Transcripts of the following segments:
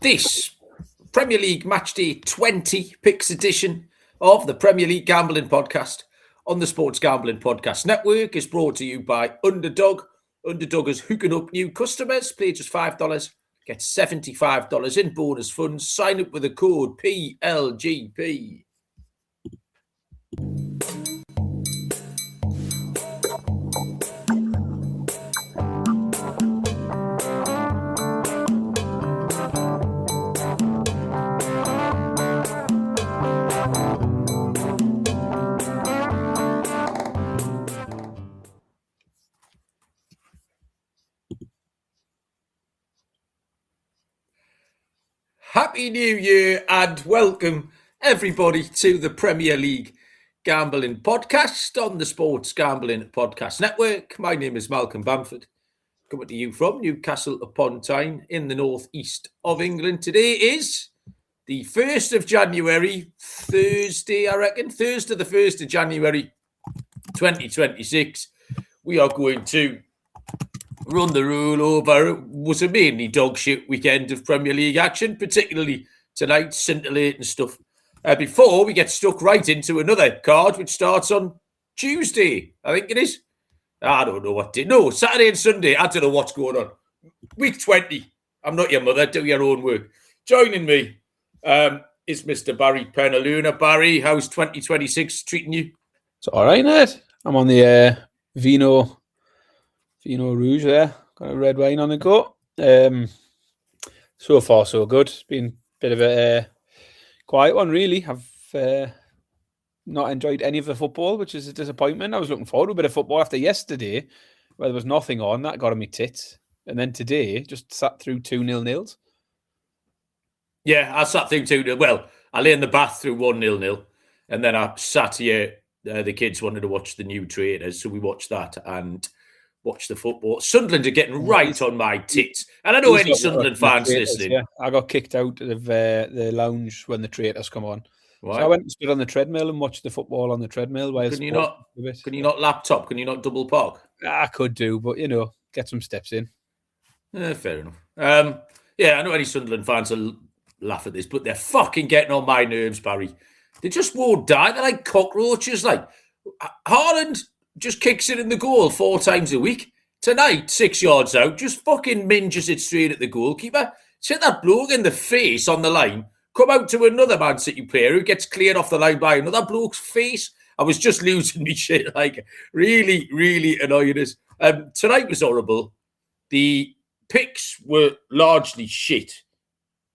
This Premier League Matchday 20 picks edition of the Premier League Gambling Podcast on the Sports Gambling Podcast Network is brought to you by Underdog. Underdog is hooking up new customers. Play just $5, get $75 in bonus funds. Sign up with the code PLGP. Happy New Year and welcome everybody to the Premier League Gambling Podcast on the Sports Gambling Podcast Network. My name is Malcolm Bamford, coming to you from Newcastle upon Tyne in the northeast of England. Today is the 1st of January, Thursday, I reckon. Thursday, the 1st of January, 2026. We are going to run the rule over. It was a mainly dog shit weekend of Premier League action, particularly tonight, scintillating stuff. Before we get stuck right into another card, which starts on Tuesday, I think it is. I don't know what day. No, Saturday and Sunday. I don't know what's going on. Week 20. I'm not your mother. Do your own work. Joining me is Mr. Barry Penaluna. Barry, how's 2026 treating you? It's all right, Ned. I'm on the Vino Rouge there. Got a red wine on the go. So far, so good. It's been a bit of a quiet one, really. I've not enjoyed any of the football, which is a disappointment. I was looking forward to a bit of football after yesterday, where there was nothing on. That got on me tits. And then today, just sat through 2-0. Yeah, I sat through 2-0. Well, I lay in the bath through 1-0. And then I sat here. The kids wanted to watch the new Traitors, so we watched that and watch the football. Sunderland are getting right on my tits. And I know any Sunderland fans listening. Yeah. I got kicked out of the lounge when the Traitors come on. Why? So I went and stood on the treadmill and watched the football on the treadmill. Can you not laptop? Can you not double park? I could do, but, get some steps in. Fair enough. Yeah, I know any Sunderland fans will laugh at this, but they're fucking getting on my nerves, Barry. They just won't die. They're like cockroaches. Like, Haaland just kicks it in the goal 4 times a week. Tonight, 6 yards out, just fucking minges it straight at the goalkeeper. Hit that bloke in the face on the line. Come out to another Man City player who gets cleared off the line by another bloke's face. I was just losing me shit. Like, really, really annoying us. Tonight was horrible. The picks were largely shit.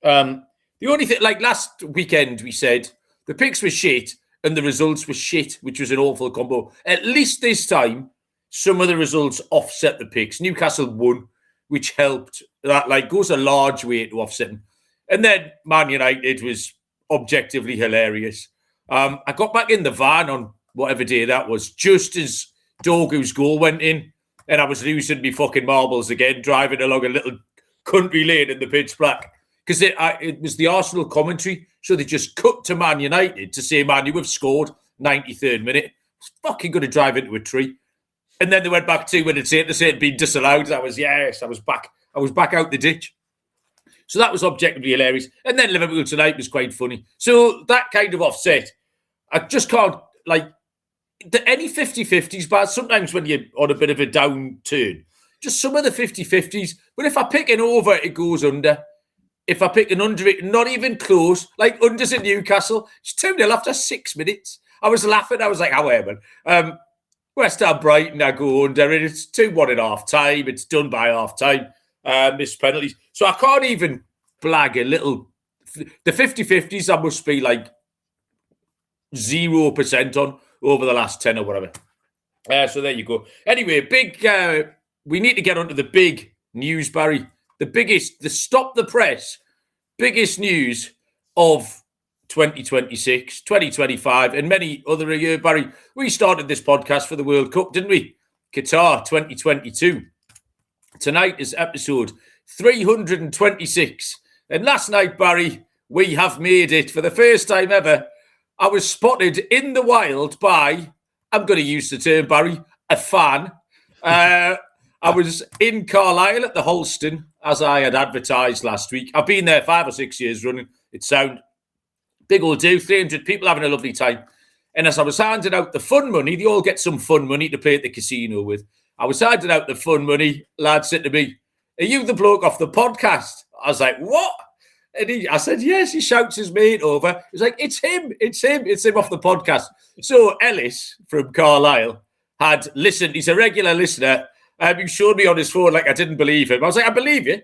The only thing, like last weekend, we said the picks were shit and the results were shit, which was an awful combo. At least this time, some of the results offset the picks. Newcastle won, which helped. That goes a large way to offset them. And then Man United was objectively hilarious. I got back in the van on whatever day that was, just as Dogu's goal went in, and I was losing me fucking marbles again, driving along a little country lane in the pitch black. Because it was the Arsenal commentary, so they just cut to Man United to say, "Man, you have scored." 93rd minute. I was fucking going to drive into a tree. And then they went back 2 minutes in to say it'd been disallowed. I was back. I was back out the ditch. So that was objectively hilarious. And then Liverpool tonight was quite funny. So that kind of offset. I just can't, any 50-50s, but sometimes when you're on a bit of a downturn, just some of the 50-50s. But if I pick an over, it goes under. If I pick an under, it not even close. Like unders at Newcastle, it's 2-0 after 6 minutes. I was laughing. I was like, however. West Ham Brighton, I go under it. It's 2-1 at half time. It's done by half time. Missed penalties. So I can't even blag a little. The 50-50s, I must be 0% on over the last 10 or whatever. So there you go. Anyway, we need to get onto the big news, Barry. The stop the press, biggest news of 2026, 2025, and many other year, Barry. We started this podcast for the World Cup, didn't we? Qatar 2022. Tonight is episode 326. And last night, Barry, we have made it for the first time ever. I was spotted in the wild by, I'm going to use the term, Barry, a fan. I was in Carlisle at the Holston, as I had advertised last week. I've been there 5 or 6 years running. It sound big old do, 300 people having a lovely time. And as I was handing out the fun money, they all get some fun money to play at the casino with. I was handing out the fun money. Lad said to me, "Are you the bloke off the podcast?" I was like, "What?" And I said, "Yes." He shouts his mate over. He's like, "It's him off the podcast." So Ellis from Carlisle had listened. He's a regular listener. He showed me on his phone like I didn't believe him. I was like, "I believe you."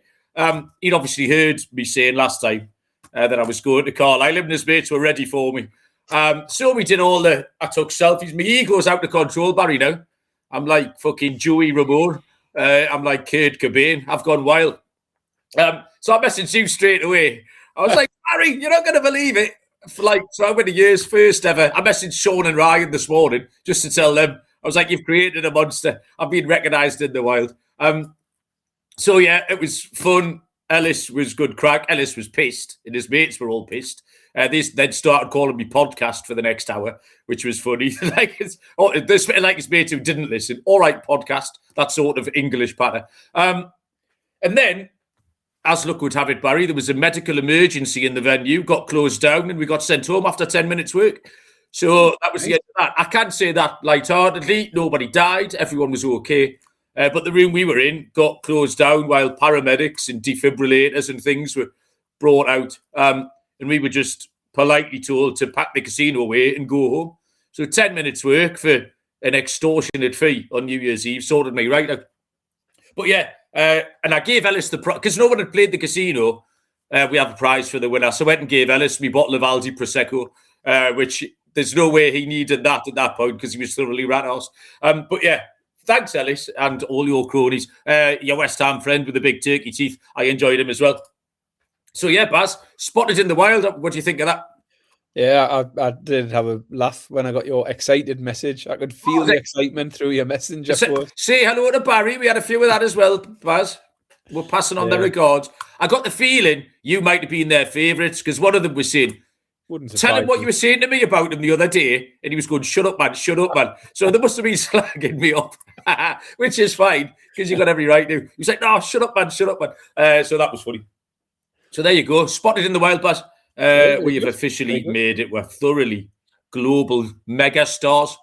He'd obviously heard me saying last time that I was going to Carlisle. Him and his mates were ready for me. So we did I took selfies. My ego's out of control, Barry, now. I'm like fucking Joey Ramone. I'm like Kurt Cobain. I've gone wild. So I messaged you straight away. I was like, "Barry, you're not going to believe it." For like so many years, first ever. I messaged Sean and Ryan this morning just to tell them. I was like, "You've created a monster. I've been recognised in the wild." So yeah, it was fun. Ellis was good crack. Ellis was pissed, and his mates were all pissed. They then started calling me podcast for the next hour, which was funny. Like his mates who didn't listen. All right, podcast. That sort of English patter. And then, as luck would have it, Barry, there was a medical emergency in the venue, got closed down, and we got sent home after 10 minutes work. So that was the end of that. I can't say that lightheartedly. Nobody died. Everyone was okay. But the room we were in got closed down while paramedics and defibrillators and things were brought out. And we were just politely told to pack the casino away and go home. So 10 minutes work for an extortionate fee on New Year's Eve sorted me right out. But yeah, and I gave Ellis the prize, because no one had played the casino. We have a prize for the winner. So I went and gave Ellis my bottle of Aldi Prosecco, which there's no way he needed that at that point because he was thoroughly rat-ass. But yeah, thanks, Ellis, and all your cronies. Your West Ham friend with the big turkey teeth. I enjoyed him as well. So yeah, Baz, spotted in the wild. What do you think of that? Yeah, I did have a laugh when I got your excited message. I could feel the excitement through your messenger post. Say hello to Barry. We had a few of that as well, Baz. We're passing on their regards. I got the feeling you might have been their favourites because one of them was saying, "Tell him what you were saying to me about him the other day." And he was going, "Shut up, man, shut up, man." So they must have been slagging me up, which is fine because you got every right to. He was like, "No, shut up, man, shut up, man." So that was funny. So there you go. Spotted in the wild, Baz. We have officially made it. We're thoroughly global mega stars.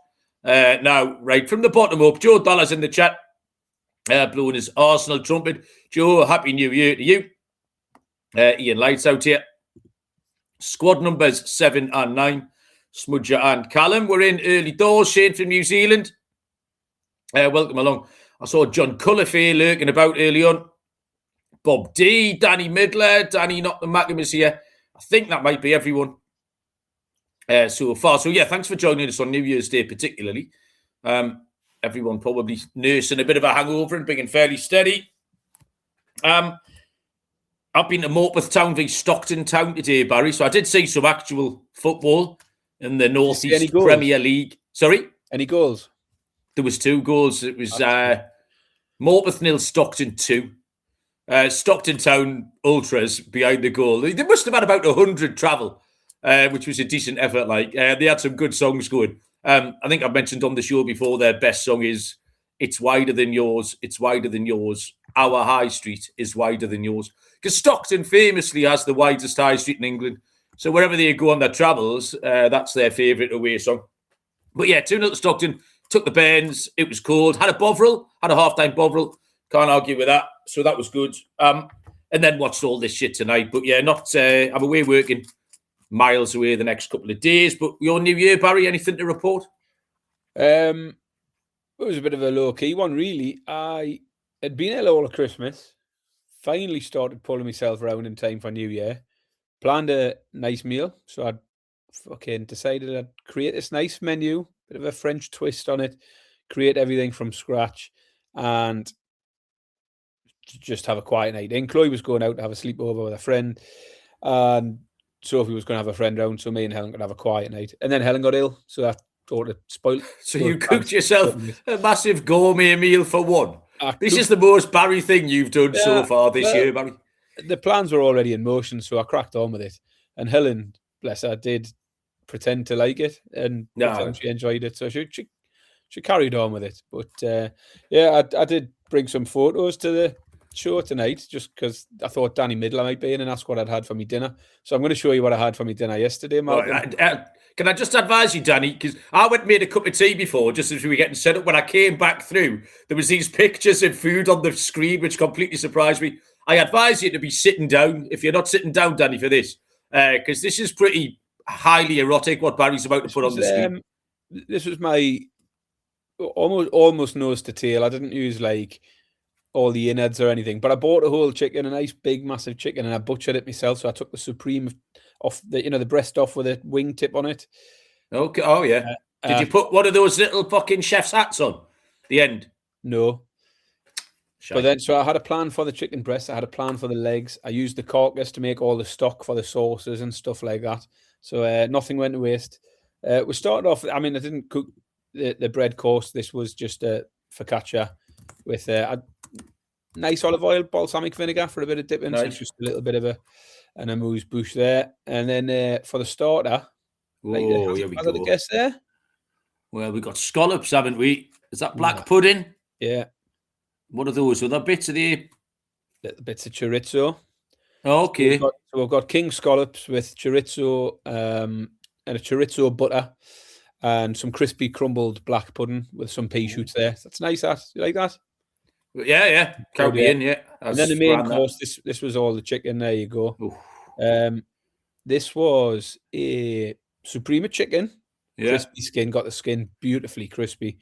Now, right from the bottom up, Joe Dollar's in the chat, blowing his Arsenal trumpet. Joe, Happy New Year to you. Ian Lights out here. Squad numbers 7 and 9. Smudger and Callum. We're in early doors. Shane from New Zealand. Welcome along. I saw John Cullifay lurking about early on. Bob D, Danny Midler, Danny Not the Mackham is here. I think that might be everyone so far. So yeah, thanks for joining us on New Year's Day particularly. Everyone probably nursing a bit of a hangover and being fairly steady. I've been to Morpeth Town v Stockton Town today, Barry. So I did see some actual football in the North East Premier League. Sorry? Any goals? There was 2 goals. It was Morpeth 0, Stockton 2. Stockton Town Ultras behind the goal. They must have had about 100 travel, which was a decent effort. They had some good songs going. I think I've mentioned on the show before their best song is "It's Wider Than Yours, It's Wider Than Yours. Our High Street is wider than yours." Because Stockton famously has the widest high street in England. So wherever they go on their travels, that's their favourite away song. But yeah, 2-0 to Stockton. Took the bends. It was cold. Had a Bovril. Had a half-time Bovril. Can't argue with that. So that was good. And then watched all this shit tonight. But yeah, I'm away working miles away the next couple of days. But your New Year, Barry, anything to report? It was a bit of a low-key one, really. I had been ill all of Christmas. Finally started pulling myself around in time for New Year. Planned a nice meal. So I'd fucking decided I'd create this nice menu. Bit of a French twist on it. Create everything from scratch. And just have a quiet night. And Chloe was going out to have a sleepover with a friend. And Sophie was going to have a friend round. So me and Helen could have a quiet night. And then Helen got ill. So that sort of spoiled. So you cooked yourself a massive gourmet meal for one. This is the most Barry thing you've done so far this year, Barry. The plans were already in motion, so I cracked on with it. And Helen, bless her, did pretend to like it and pretend she enjoyed it. So she carried on with it. But I did bring some photos to the show tonight, just because I thought Danny Midler might be in and ask what I'd had for my dinner. So I'm going to show you what I had for my dinner yesterday, Malcolm. Can I just advise you, Danny? Because I went and made a cup of tea before, just as we were getting set up. When I came back through, there was these pictures of food on the screen, which completely surprised me. I advise you to be sitting down, if you're not sitting down, Danny, for this, because this is pretty highly erotic, what Barry's about to put on the screen. This was my almost nose to tail. I didn't use like all the innards or anything, but I bought a whole chicken, a nice big massive chicken, and I butchered it myself. So I took the supreme off the breast off with a wing tip on it. Okay. Oh yeah. Did you put one of those little fucking chef's hats on the end? No. But then, so I had a plan for the chicken breast. I had a plan for the legs. I used the carcass to make all the stock for the sauces and stuff like that. So nothing went to waste. We started off. I mean, I didn't cook the bread course. This was just a focaccia with a nice olive oil, balsamic vinegar for a bit of dipping. Nice. So it's just a little bit of an amuse-bouche there. And then for the starter, here we go. Guess there. Well, we've got scallops, haven't we? Is that black pudding? Yeah. What are those other bits of the little bits of chorizo? Okay. So we've got king scallops with chorizo and a chorizo butter and some crispy crumbled black pudding with some pea shoots there. That's nice. That you like that? Yeah. Count me in, yeah. And then the main course. This was all the chicken. There you go. This was a Suprema chicken. Yeah. Crispy skin. Got the skin beautifully crispy.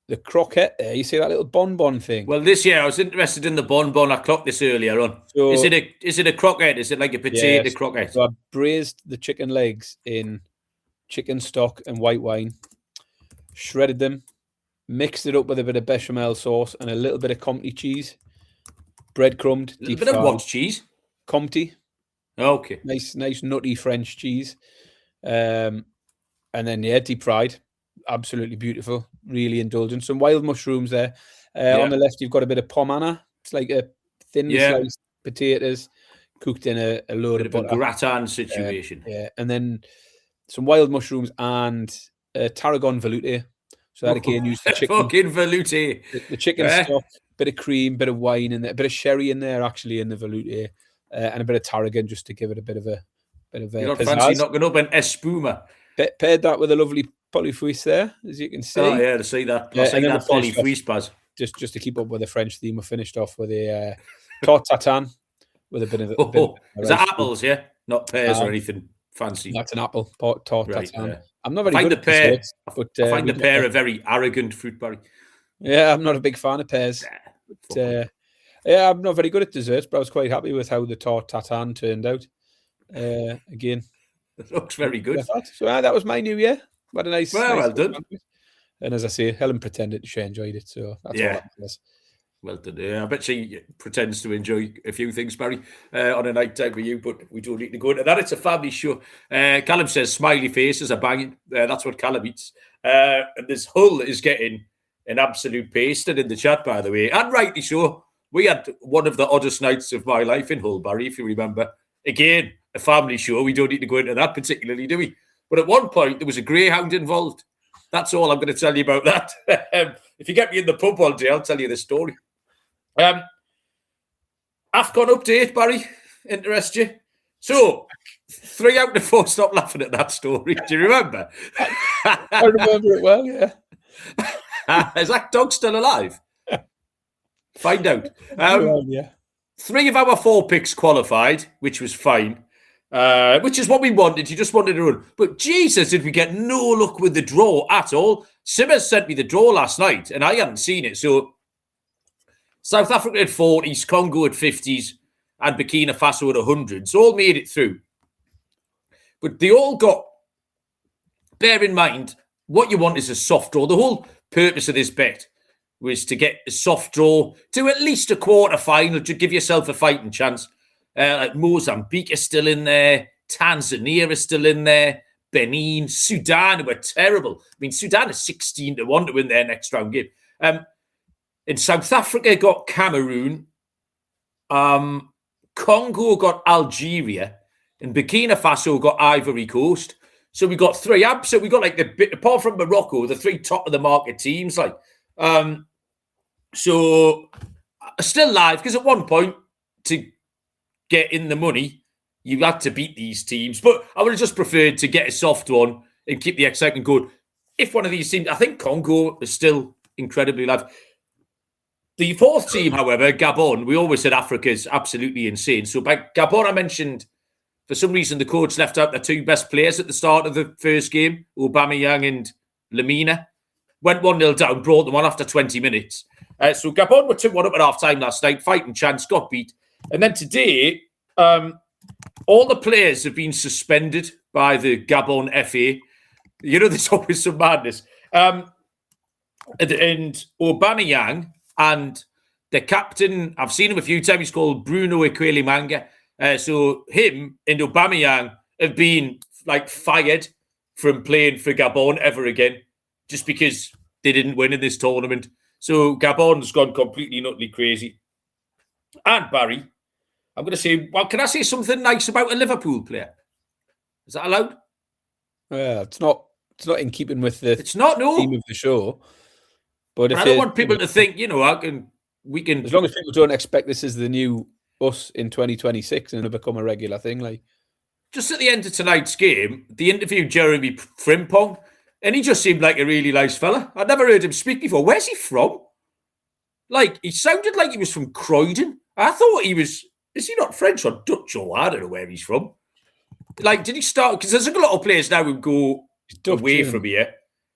The croquette there, you see that little bonbon thing? Well, this year I was interested in the bonbon. I clocked this earlier on. So, is it a croquette? Is it like a potato croquette? So I braised the chicken legs in chicken stock and white wine, shredded them, mixed it up with a bit of bechamel sauce and a little bit of Comté cheese, breadcrumbed. A bit of what cheese? Comté. Okay. Nice nutty French cheese. And then, deep fried. Absolutely beautiful, really indulgent. Some wild mushrooms there. On the left, you've got a bit of pomana. It's like a thin sliced potatoes cooked in a load of butter. A gratin situation. And then some wild mushrooms and tarragon velouté. So that again used the chicken. Fucking velouté. The chicken stock, bit of cream, bit of wine in there, a bit of sherry in there actually in the velouté, and a bit of tarragon just to give it a bit of a You're not fancy knocking up an espuma. Paired that with a lovely polyfuis there, as you can see. Oh yeah, to see that. I see that polyfuis, Baz. Just to keep up with the French theme, we finished off with a tarte tatin with a bit of. Is that apples? Yeah, not pears or anything fancy. That's an apple tarte tatin. Yeah. I'm not very good at desserts, but I find the pear a very arrogant fruit, Barry. Yeah, I'm not a big fan of pears. But, I'm not very good at desserts, but I was quite happy with how the tarte tatin turned out. Again, it looks very good. So that was my New Year. What a nice. Well done. And as I say, Helen pretended she enjoyed it, so that's all that matters. Well done. Yeah, I bet she pretends to enjoy a few things, Barry, on a night time with you, but we don't need to go into that. It's a family show. Callum says smiley faces are banging. That's what Callum eats. And this Hull is getting an absolute pasted in the chat, by the way, and rightly so. We had one of the oddest nights of my life in Hull, Barry, if you remember. Again, a family show. We don't need to go into that particularly, do we? But at one point, there was a greyhound involved. That's all I'm going to tell you about that. If you get me in the pub one day, I'll tell you the story. AFCON update, Barry. Interest you? So, 3 out of 4. Stop laughing at that story. Do you remember? I remember it well, yeah. Is that dog still alive? Find out. 3 of our 4 picks qualified, which was fine. Which is what we wanted. You just wanted to run. But Jesus, did we get no luck with the draw at all? Simmers sent me the draw last night, and I hadn't seen it. So South Africa at 40s, Congo at 50s, and Burkina Faso at 100s. All made it through. But they all got, bear in mind, what you want is a soft draw. The whole purpose of this bet was to get a soft draw to at least a quarter final to give yourself a fighting chance. Like Mozambique is still in there, Tanzania is still in there, Benin, Sudan, who were terrible. I mean, Sudan is 16-1 to win their next round game. In South Africa got Cameroon, Congo got Algeria, and Burkina Faso got Ivory Coast. So we got 3 up. So we got like apart from Morocco, the 3 top of the market teams. Like, and So still live, because at one point to get in the money, you had to beat these teams. But I would have just preferred to get a soft one and keep the excitement going. If one of these teams, I think Congo is still incredibly live. The fourth team, however, Gabon, we always said Africa is absolutely insane. So by Gabon, I mentioned for some reason the coach left out the two best players at the start of the first game, Aubameyang and Lamina. Went 1-0 down, brought them on after 20 minutes. So Gabon were 2-1 up at half-time last night, fighting chance, got beat. And then today, all the players have been suspended by the Gabon FA. You know, there's always some madness. And Aubameyang and the captain, I've seen him a few times, he's called Bruno Ekwelimanga. So him and Aubameyang have been like fired from playing for Gabon ever again, just because they didn't win in this tournament. So Gabon's gone completely and utterly crazy. And Barry, I'm going to say, well, can I say something nice about a Liverpool player? Is that allowed? It's not in keeping with the theme of the show. But if I don't want people to think, you know, we can. As long as people don't expect this is the new us in 2026 and it'll become a regular thing, like. Just at the end of tonight's game, they interviewed Jeremy Frimpong, and he just seemed like a really nice fella. I'd never heard him speak before. Where's he from? Like, he sounded like he was from Croydon. I thought he was. Is he not French or Dutch or I don't know where he's from? Like, did he start? Because there's a lot of players now who go away from here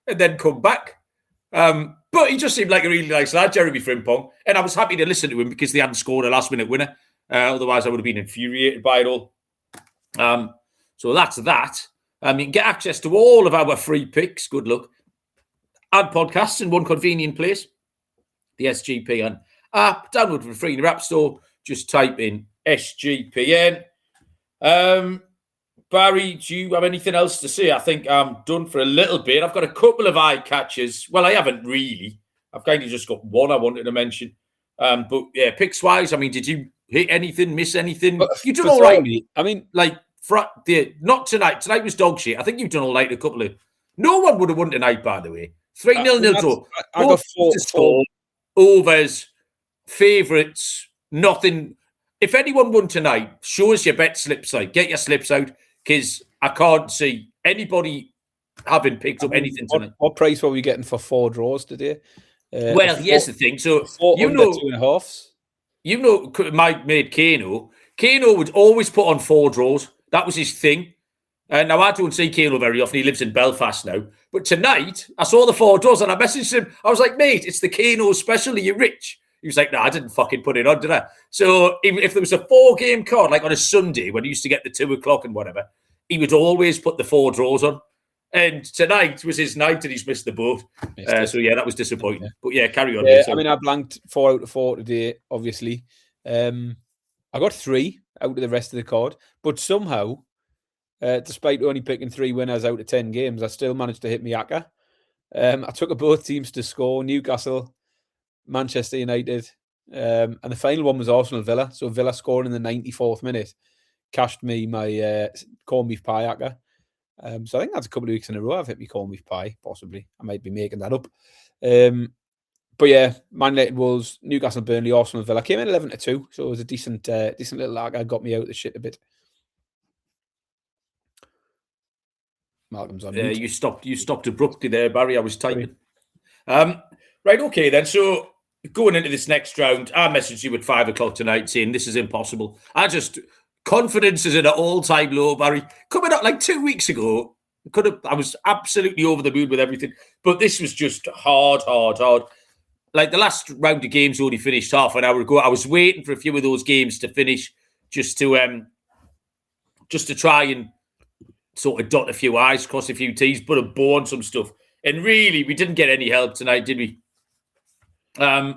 and then come back. But he just seemed like a really nice lad, Jeremy Frimpong. And I was happy to listen to him because they hadn't scored a last-minute winner. Otherwise, I would have been infuriated by it all. So that's that. You can get access to all of our free picks. Good luck. And podcasts in one convenient place. The SGPN app. Download for free in your app store. Just type in SGPN. Barry, do you have anything else to say? I think I'm done for a little bit. I've got a couple of eye catches. Well, I haven't really. I've kind of just got one I wanted to mention. But yeah, picks wise, I mean, did you hit anything, miss anything? You've done all right. I mean, like, not tonight. Tonight was dog shit. I think you've done all right. A couple of. No one would have won tonight, by the way. 3-0 draw. I got four overs, favourites, nothing. If anyone won tonight, show us your bet slips out. Get your slips out, because I can't see anybody having picked up anything tonight. What price were we getting for 4 draws today? Well, here's the thing. So, you know, 2.5s. You know, my mate Kano would always put on 4 draws. That was his thing. Now, I don't see Kano very often. He lives in Belfast now. But tonight, I saw the 4 draws and I messaged him. I was like, mate, it's the Kano special. Are you rich? He was like, no, I didn't fucking put it on, did I? So if there was a 4-game card, like on a Sunday when he used to get the 2 o'clock and whatever, he would always put the 4 draws on. And tonight was his night and he's missed the boat. So, yeah, that was disappointing. Yeah. But, yeah, carry on. Yeah, I mean, I blanked 4 out of 4 today, obviously. I got 3 out of the rest of the card. But somehow, despite only picking 3 winners out of 10 games, I still managed to hit my acca. I took both teams to score, Newcastle, Manchester United, and the final one was Arsenal Villa. So Villa scored in the 94th minute, cashed me my corned beef pie acca. So I think that's a couple of weeks in a row I've hit me corned beef pie, possibly. I might be making that up. But yeah, Man United, Wolves, Newcastle, Burnley, Arsenal Villa came in 11-2. So it was a decent little acca. Got me out of the shit a bit. Malcolm's on mute. You stopped abruptly there, Barry. I was typing. Right, okay then. So going into this next round, I messaged you at 5 o'clock tonight saying this is impossible. Confidence is at an all-time low, Barry. Coming up like 2 weeks ago, I was absolutely over the moon with everything. But this was just hard. Like the last round of games only finished half an hour ago. I was waiting for a few of those games to finish just to try and sort of dot a few I's, cross a few T's, put a bow on some stuff. And really, we didn't get any help tonight, did we? You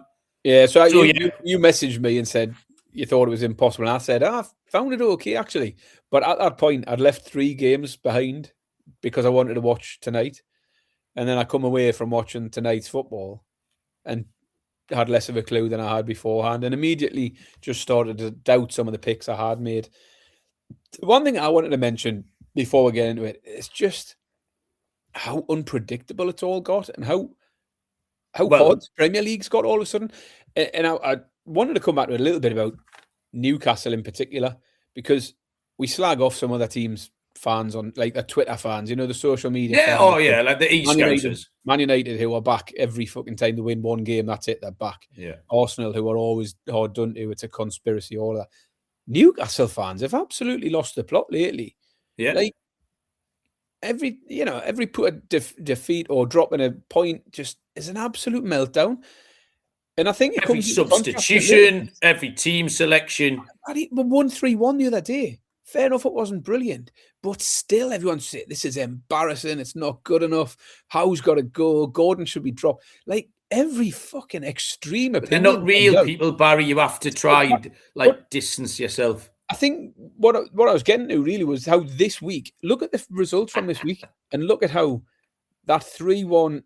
messaged me and said you thought it was impossible. And I said, I found it okay, actually. But at that point, I'd left 3 games behind because I wanted to watch tonight. And then I come away from watching tonight's football and had less of a clue than I had beforehand. And immediately just started to doubt some of the picks I had made. One thing I wanted to mention before we get into it, it's just how unpredictable it's all got and how how hard the Premier League's got all of a sudden. And I wanted to come back to a little bit about Newcastle in particular, because we slag off some other teams' fans on, like the Twitter fans, the social media Yeah, fans. like the East Man United, who are back every fucking time they win one game, that's it, they're back. Yeah. Arsenal, who are always hard done to, it's a conspiracy, all that. Newcastle fans have absolutely lost the plot lately. Yeah. Like, every put a defeat or dropping a point just is an absolute meltdown. And I think every substitution, every team selection. We won 3-1 the other day. Fair enough, it wasn't brilliant, but still everyone's saying this is embarrassing. It's not good enough. Howe's got to go. Gordon should be dropped. Like, every fucking extreme opinion. They're not real people, Barry. You have to try distance yourself. I think what I was getting to really was how this week, look at the results from this week and look at how that 3-1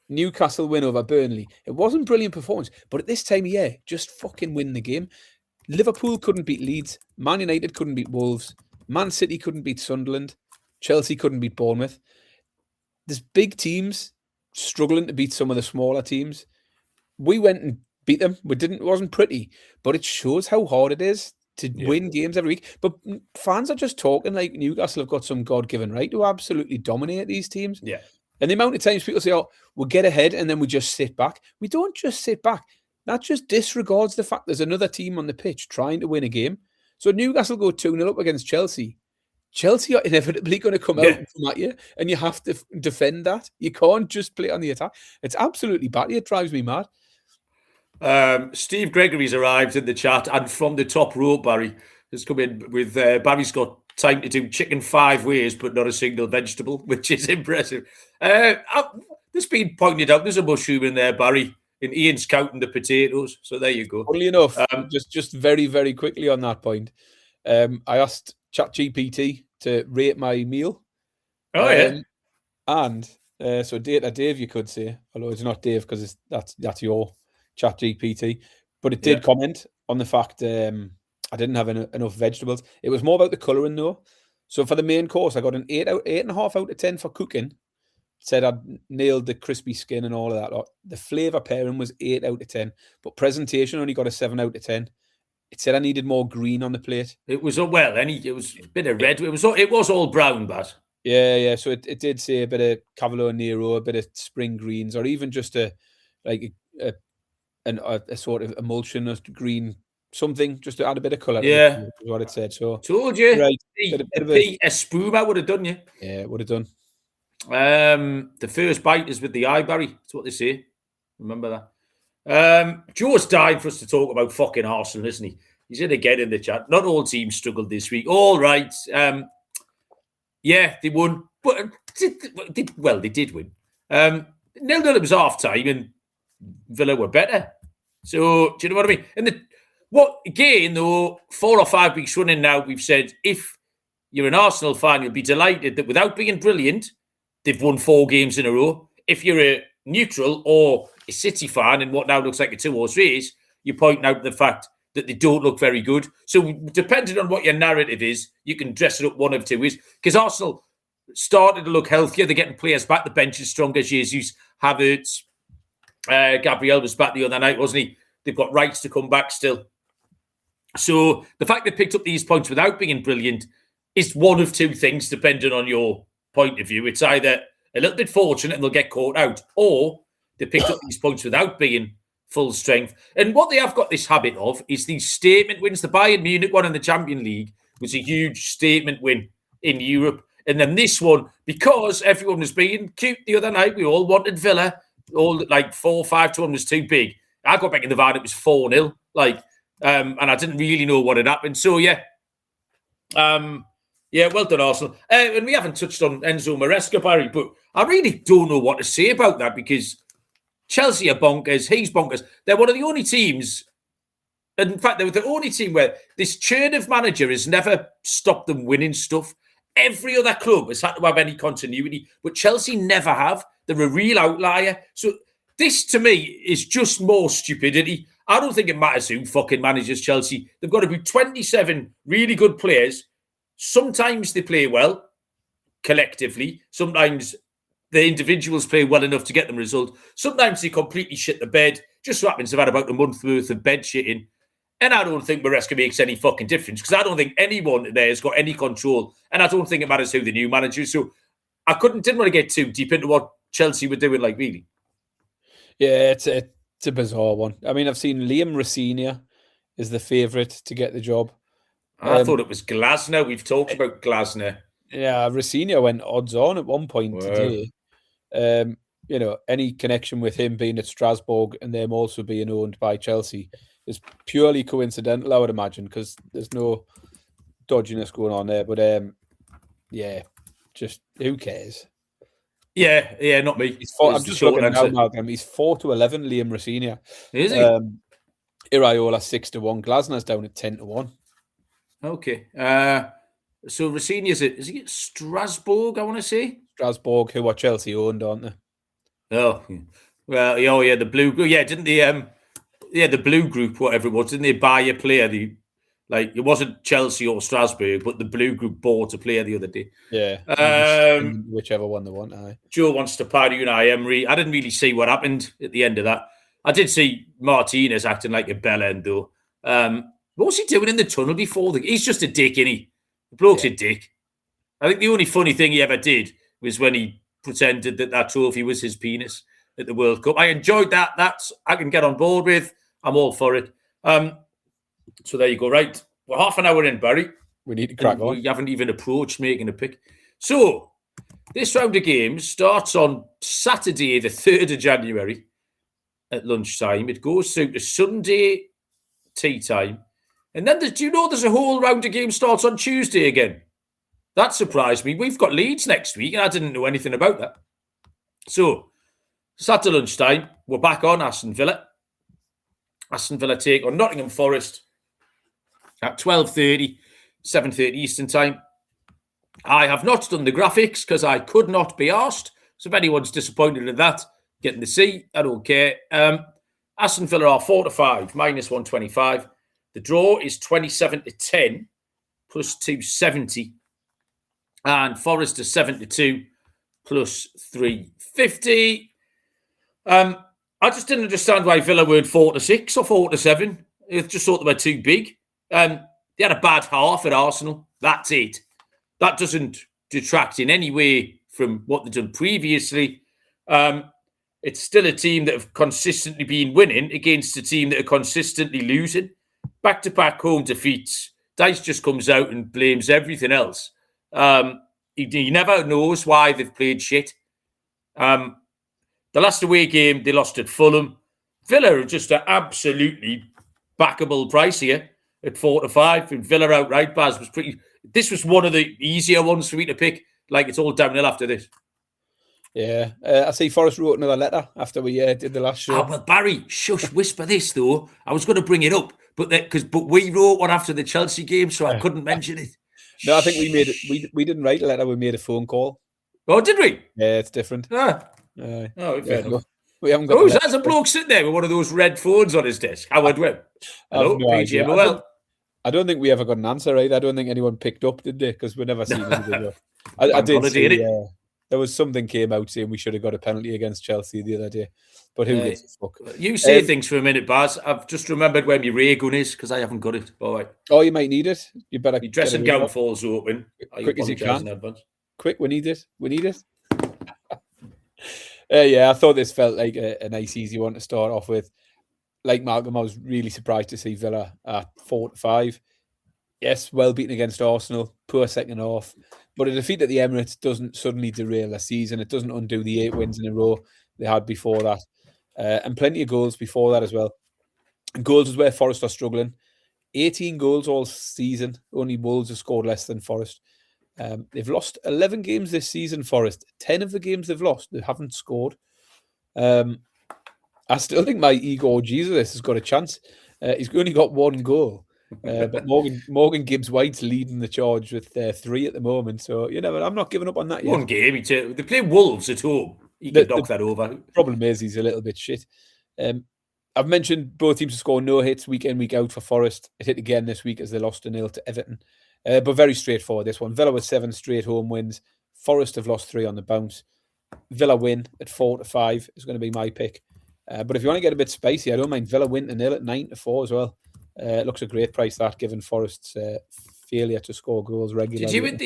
Newcastle win over Burnley. It wasn't brilliant performance, but at this time of year, just fucking win the game. Liverpool couldn't beat Leeds. Man United couldn't beat Wolves. Man City couldn't beat Sunderland. Chelsea couldn't beat Bournemouth. There's big teams struggling to beat some of the smaller teams. We went and beat them. It wasn't pretty, but it shows how hard it is to win games every week. But fans are just talking like Newcastle have got some God-given right to absolutely dominate these teams. Yeah. And the amount of times people say, oh, we'll get ahead and then we just sit back. We don't just sit back. That just disregards the fact there's another team on the pitch trying to win a game. So Newcastle go 2-0 up against Chelsea. Chelsea are inevitably going to come out and come at you, and you have to defend that. You can't just play on the attack. It's absolutely batty. It drives me mad. Steve Gregory's arrived in the chat, and from the top row, Barry has come in with Barry's got time to do chicken 5 ways, but not a single vegetable, which is impressive. There's been pointed out there's a mushroom in there, Barry. And Ian's counting the potatoes, so there you go. Funnily enough, just very, very quickly on that point, I asked ChatGPT to rate my meal. Oh, yeah. And so Dave, you could say, although it's not Dave because that's your ChatGPT, but it did comment on the fact I didn't have enough vegetables. It was more about the colouring though. So for the main course, I got an 8.5 out of 10 for cooking. Said I'd nailed the crispy skin and all of that. The flavour pairing was 8 out of 10, but presentation only got a 7 out of 10. It said I needed more green on the plate. It was it was a bit of red. It was all brown, but yeah. So it did say a bit of Cavolo Nero, a bit of spring greens, or even just a sort of emulsion of green something, just to add a bit of colour. Yeah, is what it said. So told you, right, a spuma would have done you. Yeah, it would have done. The first bite is with the eye, Barry. That's what they say. Remember that. Joe's dying for us to talk about fucking Arsenal, isn't he? He's in again in the chat. Not all teams struggled this week. All right. Yeah, they won. But they did win. 0-0 it was half time and Villa were better. So do you know what I mean? And again, though, 4 or 5 weeks running now, we've said if you're an Arsenal fan, you'll be delighted that without being brilliant, they've won 4 games in a row. If you're a neutral or a City fan in what now looks like a 2-horse race, you're pointing out the fact that they don't look very good. So depending on what your narrative is, you can dress it up one of two ways. Because Arsenal started to look healthier. They're getting players back. The bench is stronger. Jesus, Havertz, Gabriel was back the other night, wasn't he? They've got rights to come back still. So the fact they picked up these points without being brilliant is one of two things, depending on your point of view. It's either a little bit fortunate and they'll get caught out, or they picked up these points without being full strength. And what they have got this habit of is these statement wins. The Bayern Munich one in the Champions League was a huge statement win in Europe. And then this one, because everyone was being cute the other night, we all wanted Villa, all like 4-5-1 was too big. I got back in the van, it was 4-0. And I didn't really know what had happened. So, yeah. Well done, Arsenal. And we haven't touched on Enzo Maresca, Barry, but I really don't know what to say about that because Chelsea are bonkers. He's bonkers. They're one of the only teams, and in fact, they were the only team where this churn of manager has never stopped them winning stuff. Every other club has had to have any continuity, but Chelsea never have. They're a real outlier. So this, to me, is just more stupidity. I don't think it matters who fucking manages Chelsea. They've got to be 27 really good players. Sometimes they play well, collectively. Sometimes the individuals play well enough to get them a result. Sometimes they completely shit the bed. Just so happens they've had about a month worth of bed shitting. And I don't think Maresca makes any fucking difference because I don't think anyone there has got any control. And I don't think it matters who the new manager is. So I didn't want to get too deep into what Chelsea were doing, like, really. Yeah, it's a bizarre one. I mean, I've seen Liam Rosenior is the favourite to get the job. I thought it was Glasner. We've talked about Glasner. Yeah, Rosenior went odds on at one point today. Any connection with him being at Strasbourg and them also being owned by Chelsea is purely coincidental, I would imagine, because there's no dodginess going on there. But just who cares? Yeah, not me. I'm just looking now, Malcolm. He's 4-11, Liam Rosenior. Is he? Iraola 6-1. Glasner's down at 10-1. Okay. So Rosenior's is he at Strasbourg, I want to say? Strasbourg, who are Chelsea owned, aren't they? Oh, well, the blue group. Yeah, didn't they? The blue group, whatever it was, didn't they buy a player? It wasn't Chelsea or Strasbourg, but the blue group bought a player the other day. Yeah. Whichever one they want. Aye. Joe wants to party Unai Emery. I didn't really see what happened at the end of that. I did see Martinez acting like a bellend, though. What was he doing in the tunnel before? He's just a dick, isn't he? The bloke's a dick. I think the only funny thing he ever did was when he pretended that trophy was his penis at the World Cup. I enjoyed that. That's I can get on board with. I'm all for it. So there you go. Right. We're half an hour in, Barry. We need to crack on. We haven't even approached making a pick. So this round of games starts on Saturday, the 3rd of January at lunchtime. It goes through to Sunday tea time. And then there's a whole round of games starts on Tuesday again. That surprised me. We've got Leeds next week, and I didn't know anything about that. So, Saturday lunchtime, we're back on Aston Villa. Aston Villa take on Nottingham Forest at 12:30, 7:30 Eastern time. I have not done the graphics because I could not be asked. So if anyone's disappointed in that, getting the C, I don't care. Aston Villa are 4-5, minus 125. The draw is 27-10, plus 270. And Forest are 7-2, plus 350. I just didn't understand why Villa weren't 4-6 or 4-7. I just thought they were too big. They had a bad half at Arsenal. That's it. That doesn't detract in any way from what they've done previously. It's still a team that have consistently been winning against a team that are consistently losing. Back-to-back home defeats. Dice just comes out and blames everything else. He never knows why they've played shit. The last away game, they lost at Fulham. Villa are just an absolutely backable price here at 4-5. And Villa outright, Baz, was pretty... This was one of the easier ones for me to pick. Like, it's all downhill after this. Yeah. I see Forrest wrote another letter after we did the last show. Well, Barry, shush, whisper this, though. I was going to bring it up, but we wrote one after the Chelsea game, so I couldn't mention it. No, I think we made it. We didn't write a letter. We made a phone call. Oh, did we? Yeah, it's different. Fair enough. We haven't got. There's a bloke sitting there with one of those red phones on his desk. Howard Webb. Hello, PGMOL. I don't think we ever got an answer, right? I don't think anyone picked up, did they? Because we never seen anything. I did see there was something came out saying we should have got a penalty against Chelsea the other day. But who gives a fuck? You say things for a minute, Baz. I've just remembered where my ray gun is because I haven't got it. All right. Oh, you might need it. You better. Your dressing gown falls open. Quick as you can. Quick, we need it. We need it. Yeah, I thought this felt like a nice, easy one to start off with. Like Malcolm, I was really surprised to see Villa at 4-5. Yes, well beaten against Arsenal. Poor second half. But a defeat at the Emirates doesn't suddenly derail their season. It doesn't undo the 8 wins in a row they had before that. And plenty of goals before that as well. And goals is where Forest are struggling. 18 goals all season. Only Wolves have scored less than Forest. They've lost 11 games this season, Forest. 10 of the games they've lost, they haven't scored. I still think my Igor Jesus has got a chance. He's only got 1 goal. But Morgan Gibbs-White's leading the charge with 3 at the moment. So, I'm not giving up on that yet. One game. They play Wolves at home. He can knock that over. Problem is he's a little bit shit. I've mentioned both teams to score no hits week in, week out for Forest. It hit again this week as they lost 1-0 to Everton. But very straightforward, this one. Villa with 7 straight home wins. Forest have lost 3 on the bounce. Villa win at 4-5 is going to be my pick. But if you want to get a bit spicy, I don't mind Villa win to nil at 9-4 as well. It looks a great price, that, given Forest's failure to score goals regularly. Did you with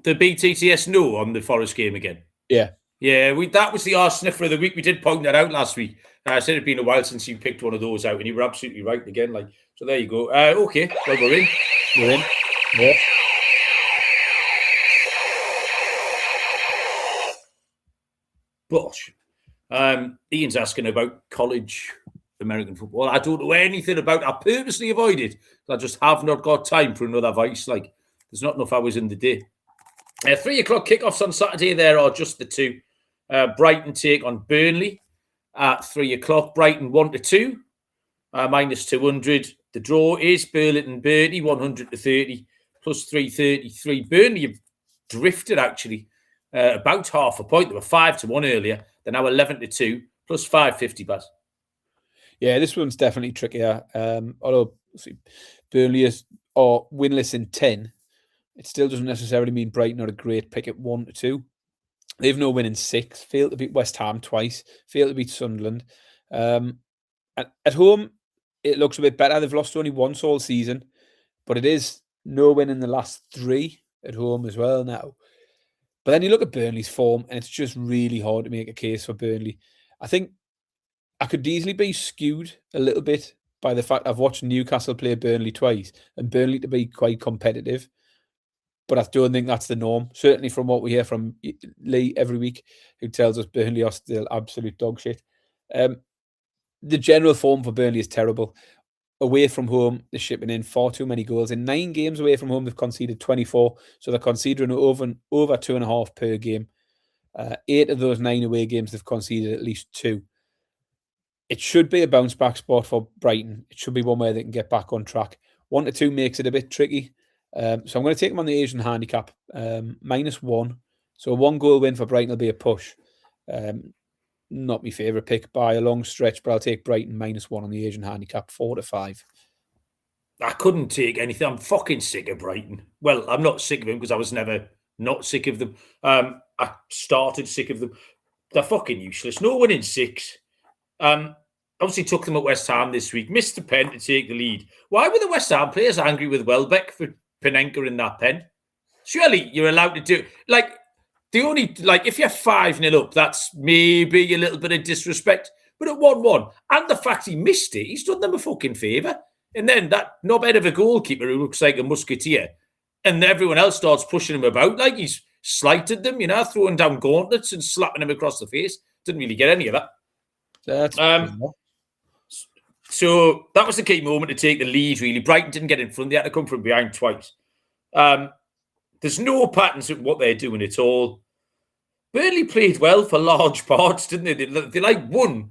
the BTTS no on the Forest game again? Yeah. Yeah, that was the arse sniffer of the week. We did point that out last week. I said it'd been a while since you picked one of those out, and you were absolutely right again. So there you go. Okay, well, we're in. We're in. Yeah. Bosh. Ian's asking about college American football. I don't know anything about it. I purposely avoid it. I just have not got time for another vice. There's not enough hours in the day. 3 o'clock kickoffs on Saturday. There are just the two. Brighton take on Burnley at 3 o'clock. Brighton 1-2, minus 200. The draw is Burlington Bertie 100-30, plus 333. Burnley have drifted actually about half a point. They were 5-1 earlier. They're now 11-2, plus 550. Baz. Yeah, this one's definitely trickier. Although Burnley are winless in 10, it still doesn't necessarily mean Brighton are a great pick at 1-2. They've no win in 6, failed to beat West Ham twice, failed to beat Sunderland. At home, it looks a bit better. They've lost only once all season, but it is no win in the last 3 at home as well now. But then you look at Burnley's form, and it's just really hard to make a case for Burnley. I think I could easily be skewed a little bit by the fact I've watched Newcastle play Burnley twice, and Burnley to be quite competitive. But I don't think that's the norm. Certainly from what we hear from Lee every week, who tells us Burnley are still absolute dog shit. The general form for Burnley is terrible. Away from home, they're shipping in far too many goals. In 9 games away from home, they've conceded 24. So they're conceding over 2.5 per game. 8 of those 9 away games, they've conceded at least 2. It should be a bounce back spot for Brighton. It should be one where they can get back on track. 1-2 makes it a bit tricky. So I'm going to take them on the Asian handicap, -1. So a 1-goal win for Brighton will be a push. Not my favourite pick by a long stretch, but I'll take Brighton -1 on the Asian handicap, 4-5. I couldn't take anything. I'm fucking sick of Brighton. Well, I'm not sick of them because I was never not sick of them. I started sick of them. They're fucking useless. No one in 6. Obviously took them at West Ham this week. Missed the pen to take the lead. Why were the West Ham players angry with Welbeck for Panenka in that pen? Surely you're allowed to do if you're 5-0 up, that's maybe a little bit of disrespect. But at 1-1, and the fact he missed it, he's done them a fucking favour. And then that knobhead of a goalkeeper who looks like a musketeer, and everyone else starts pushing him about like he's slighted them, throwing down gauntlets and slapping him across the face. Didn't really get any of that. So that was the key moment to take the lead, really. Brighton didn't get in front. They had to come from behind twice. There's no patterns of what they're doing at all. Burnley played well for large parts, didn't they? They won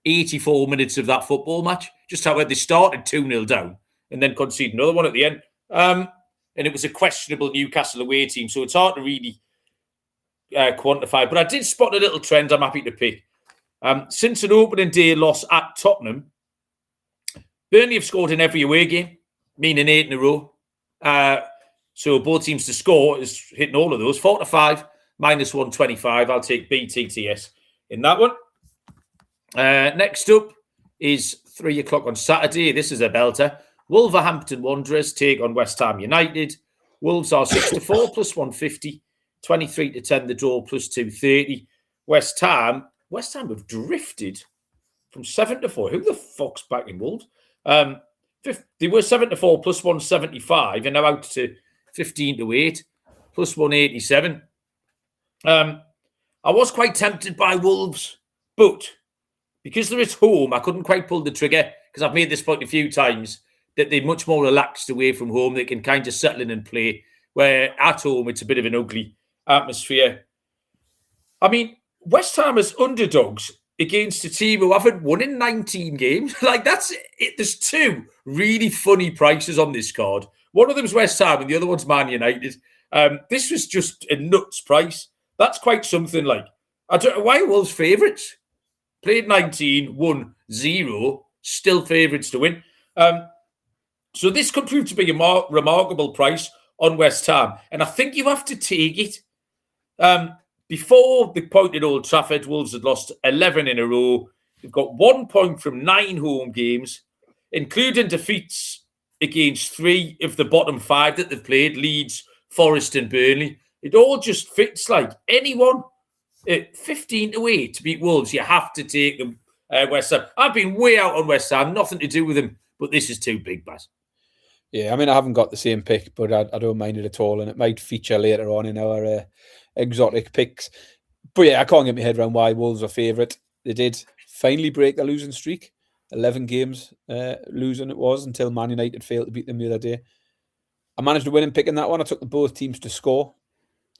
84 minutes of that football match. Just how they started 2-0 down and then conceded another one at the end. And it was a questionable Newcastle away team, so it's hard to really quantify. But I did spot a little trend I'm happy to pick. Since an opening day loss at Tottenham, Burnley have scored in every away game, meaning 8 in a row. So both teams to score is hitting all of those. 4-5, -125. I'll take BTTS in that one. Next up is 3 o'clock on Saturday. This is a belter. Wolverhampton Wanderers take on West Ham United. Wolves are 6-4, plus 150. 23-10 the draw, plus 230. West Ham have drifted from 7-4. Who the fuck's backing Wolves? They were 7-4 plus 175 and now out to 15-8 plus 187. I was quite tempted by Wolves, but because they're at home, I couldn't quite pull the trigger because I've made this point a few times that they're much more relaxed away from home. They can kind of settle in and play, where at home it's a bit of an ugly atmosphere. I mean, West Ham as underdogs against a team who haven't won in 19 games. That's it. There's 2 really funny prices on this card. One of them's West Ham and the other one's Man United. This was just a nuts price. That's quite something. I don't know why Wolves favourites. Played 19, won 0, still favourites to win. So this could prove to be a remarkable price on West Ham. And I think you have to take it. Before the point at Old Trafford, Wolves had lost 11 in a row. They've got 1 point from 9 home games, including defeats against 3 of the bottom 5 that they've played, Leeds, Forest and Burnley. It all just fits like anyone. 15-8 to beat Wolves, you have to take them. West Ham. I've been way out on West Ham, nothing to do with them, but this is too big, Baz. Yeah, I mean, I haven't got the same pick, but I don't mind it at all, and it might feature later on in our exotic picks. But yeah, I can't get my head around why Wolves are favourite. They did finally break their losing streak. 11 games losing it was until Man United failed to beat them the other day. I managed to win in picking that one. I took the both teams to score.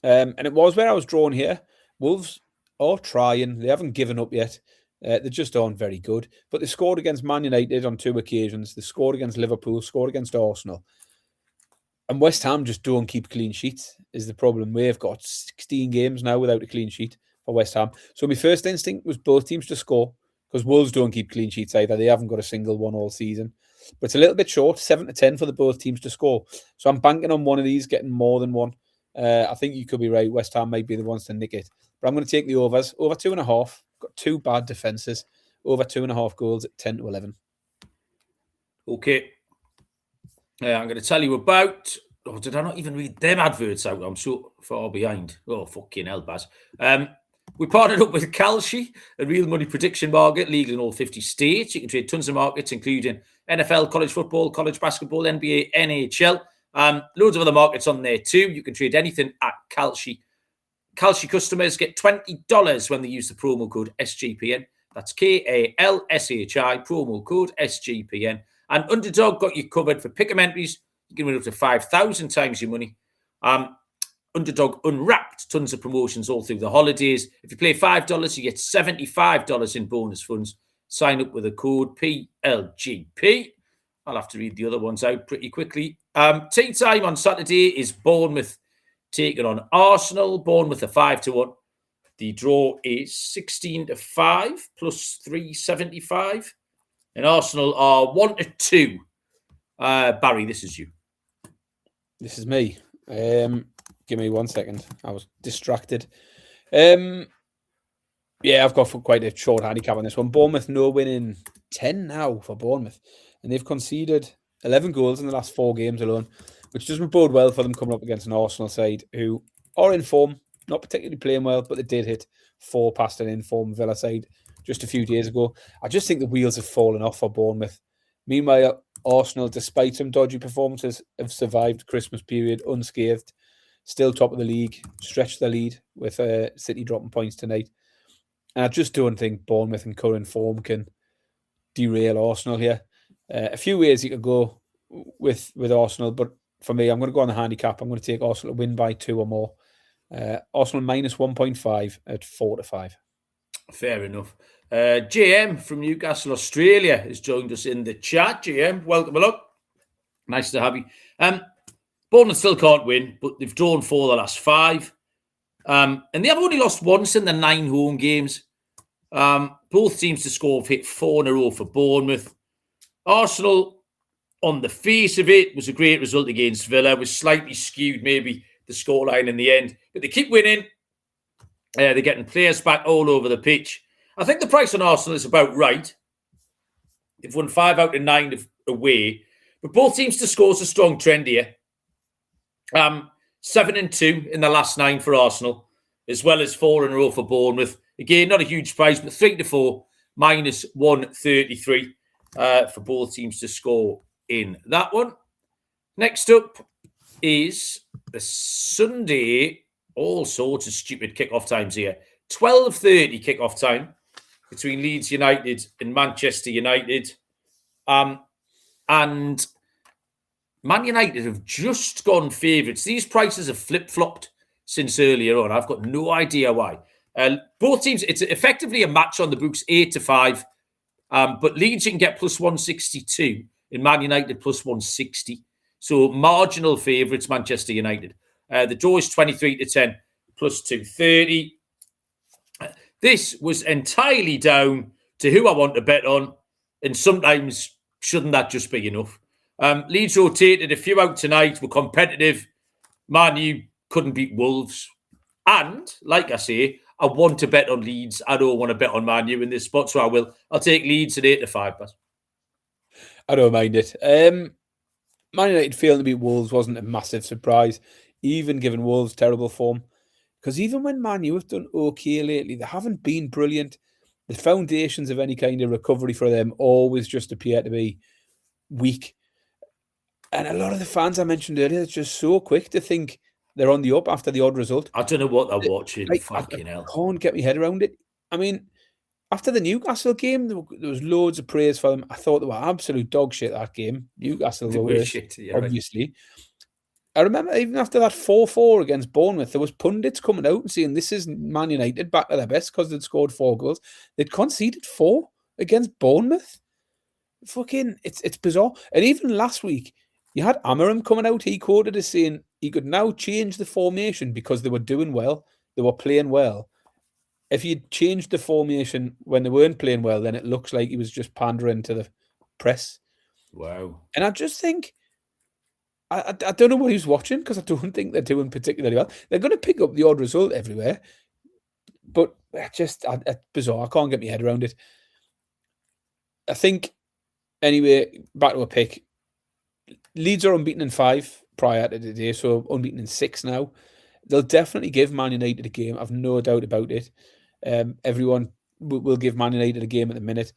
And it was where I was drawn here. Wolves are trying. They haven't given up yet. They just aren't very good. But they scored against Man United on 2 occasions. They scored against Liverpool, scored against Arsenal. And West Ham just don't keep clean sheets is the problem. We've got 16 games now without a clean sheet for West Ham. So my first instinct was both teams to score because Wolves don't keep clean sheets either. They haven't got a single one all season. But it's a little bit short, 7-10 for the both teams to score. So I'm banking on one of these getting more than one. I think you could be right. West Ham might be the ones to nick it. But I'm going to take the overs. Over 2.5. Got 2 bad defences. Over 2.5 goals at 10-11. Okay. I'm going to tell you about... Oh, did I not even read them adverts out? I'm so far behind. Oh, fucking hell, Baz. We partnered up with Kalshi, a real money prediction market, legal in all 50 states. You can trade tons of markets, including NFL, college football, college basketball, NBA, NHL. Loads of other markets on there too. You can trade anything at Kalshi. Kalshi customers get $20 when they use the promo code SGPN. That's KALSHI, promo code SGPN. And Underdog got you covered for pick 'em entries. You can win up to 5,000 times your money. Underdog unwrapped tons of promotions all through the holidays. If you play $5, you get $75 in bonus funds. Sign up with a code PLGP. I'll have to read the other ones out pretty quickly. Tea time on Saturday is Bournemouth taking on Arsenal. Bournemouth are 5-1. The draw is 16-5 plus 375. And Arsenal are 1-2. Barry, this is you. This is me. Give me 1 second. I was distracted. Yeah, I've got quite a short handicap on this one. Bournemouth no winning 10 now for Bournemouth. And they've conceded 11 goals in the last 4 games alone, which doesn't bode well for them coming up against an Arsenal side who are in form, not particularly playing well, but they did hit 4 past an in-form Villa side just a few days ago. I just think the wheels have fallen off for Bournemouth. Meanwhile, Arsenal, despite some dodgy performances, have survived Christmas period unscathed. Still top of the league, stretched their lead with City dropping points tonight. And I just don't think Bournemouth in current form can derail Arsenal here. A few ways you could go with Arsenal, but for me, I'm going to go on the handicap. I'm going to take Arsenal to win by 2 or more. Arsenal minus 1.5 at 4-5. Fair enough. JM from Newcastle, Australia has joined us in the chat. JM, welcome along. Nice to have you. Bournemouth still can't win, but they've drawn 4 the last 5. And they have only lost once in the 9 home games. Both teams to score have hit 4 in a row for Bournemouth. Arsenal, on the face of it, was a great result against Villa. Was slightly skewed, maybe, the scoreline in the end. But they keep winning. They're getting players back all over the pitch. I think the price on Arsenal is about right. They've won 5 out of 9 away. But both teams to score is a strong trend here. 7-2 in the last 9 for Arsenal, as well as 4 in a row for Bournemouth. Again, not a huge price, but 3-4, minus 133 for both teams to score in that one. Next up is the Sunday, all sorts of stupid kickoff times here. 12:30 kickoff time between Leeds United and Manchester United. And Man United have just gone favourites. These prices have flip-flopped since earlier on. I've got no idea why. Both teams, it's effectively a match on the books, 8-5. But Leeds you can get plus 162 and Man United plus 160. So marginal favourites, Manchester United. The draw is 23-10 plus 230. This was entirely down to who I want to bet on. And sometimes, shouldn't that just be enough? Leeds rotated a few out tonight, were competitive. Man U couldn't beat Wolves. And, like I say, I want to bet on Leeds. I don't want to bet on Man U in this spot, so I will. I'll take Leeds at 8 to 5. I don't mind it. Man United failing to beat Wolves wasn't a massive surprise, even given Wolves' terrible form. Because even when Man U have done okay lately, they haven't been brilliant. The foundations of any kind of recovery for them always just appear to be weak. And a lot of the fans I mentioned earlier are just so quick to think they're on the up after the odd result. I don't know what they're watching. Like, Fucking hell. I can't get my head around it. I mean, after the Newcastle game, there was loads of praise for them. I thought they were absolute dog shit that game. Newcastle were worse, Shit, yeah, obviously. Right. I remember even after that 4-4 against Bournemouth, there was pundits coming out and saying this is Man United back at their best because they'd scored 4 goals. They'd conceded 4 against Bournemouth. Fucking, it's bizarre. And even last week, you had Amarim coming out. He quoted as saying he could now change the formation because they were doing well. They were playing well. If you'd changed the formation when they weren't playing well, then it looks like he was just pandering to the press. Wow. And I just think, I don't know what he was watching because I don't think they're doing particularly well. They're going to pick up the odd result everywhere. But it's bizarre. I can't get my head around it. I think, anyway, back to a pick. Leeds are unbeaten in 5 prior to today, so unbeaten in 6 now. They'll definitely give Man United a game. I've no doubt about it. Everyone will give Man United a game at the minute.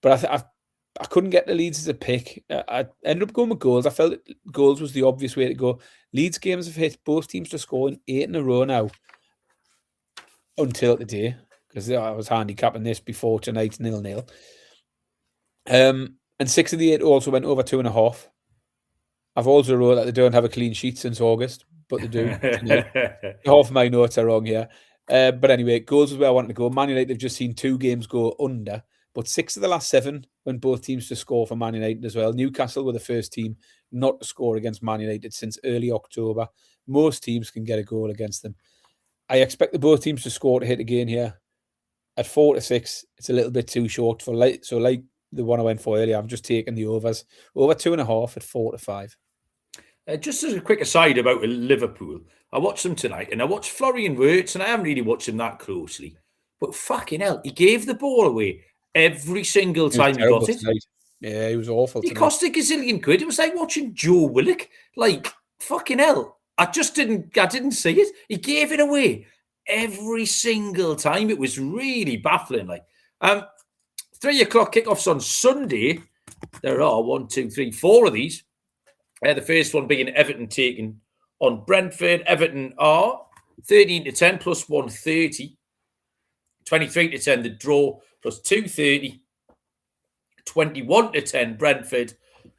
But I couldn't get the Leeds as a pick. I ended up going with goals. I felt that goals was the obvious way to go. Leeds games have hit both teams to score in 8 in a row now until today, because I was handicapping this before tonight's 0-0. And 6 of the 8 also went over 2.5. I've also wrote that they don't have a clean sheet since August, but they do. Half of my notes are wrong here. But anyway, goals is where I wanted to go. Man United have just seen 2 games go under, but 6 of the last 7 went both teams to score for Man United as well. Newcastle were the first team not to score against Man United since early October. Most teams can get a goal against them. I expect the both teams to score to hit again here. At 4 to 6, it's a little bit too short for like the one I went for earlier. I'm just taking the overs. Over 2.5 at 4 to 5. Just as a quick aside about Liverpool, I watched them tonight, and I watched Florian Wirtz, and I haven't really watched him that closely. But fucking hell, he gave the ball away every single time he got it. Tonight. Yeah, he was awful. He cost a gazillion quid. It was like watching Joe Willock. Like, fucking hell. I didn't see it. He gave it away every single time. It was really baffling. Like, 3 o'clock kickoffs on Sunday. There are 4 of these. The first one being Everton taking on Brentford. Everton are 13 to 10 plus 130. 23 to 10 the draw plus 230. 21 to 10 Brentford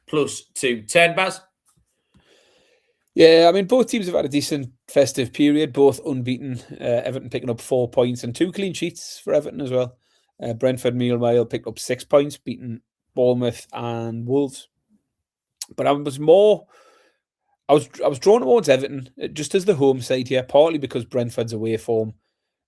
plus 210. Baz? Yeah, I mean, both teams have had a decent festive period, both unbeaten. Everton picking up 4 points and 2 clean sheets for Everton as well. Brentford, meanwhile, picked up 6 points, beating Bournemouth and Wolves. But I was drawn towards Everton just as the home side here, partly because Brentford's away form.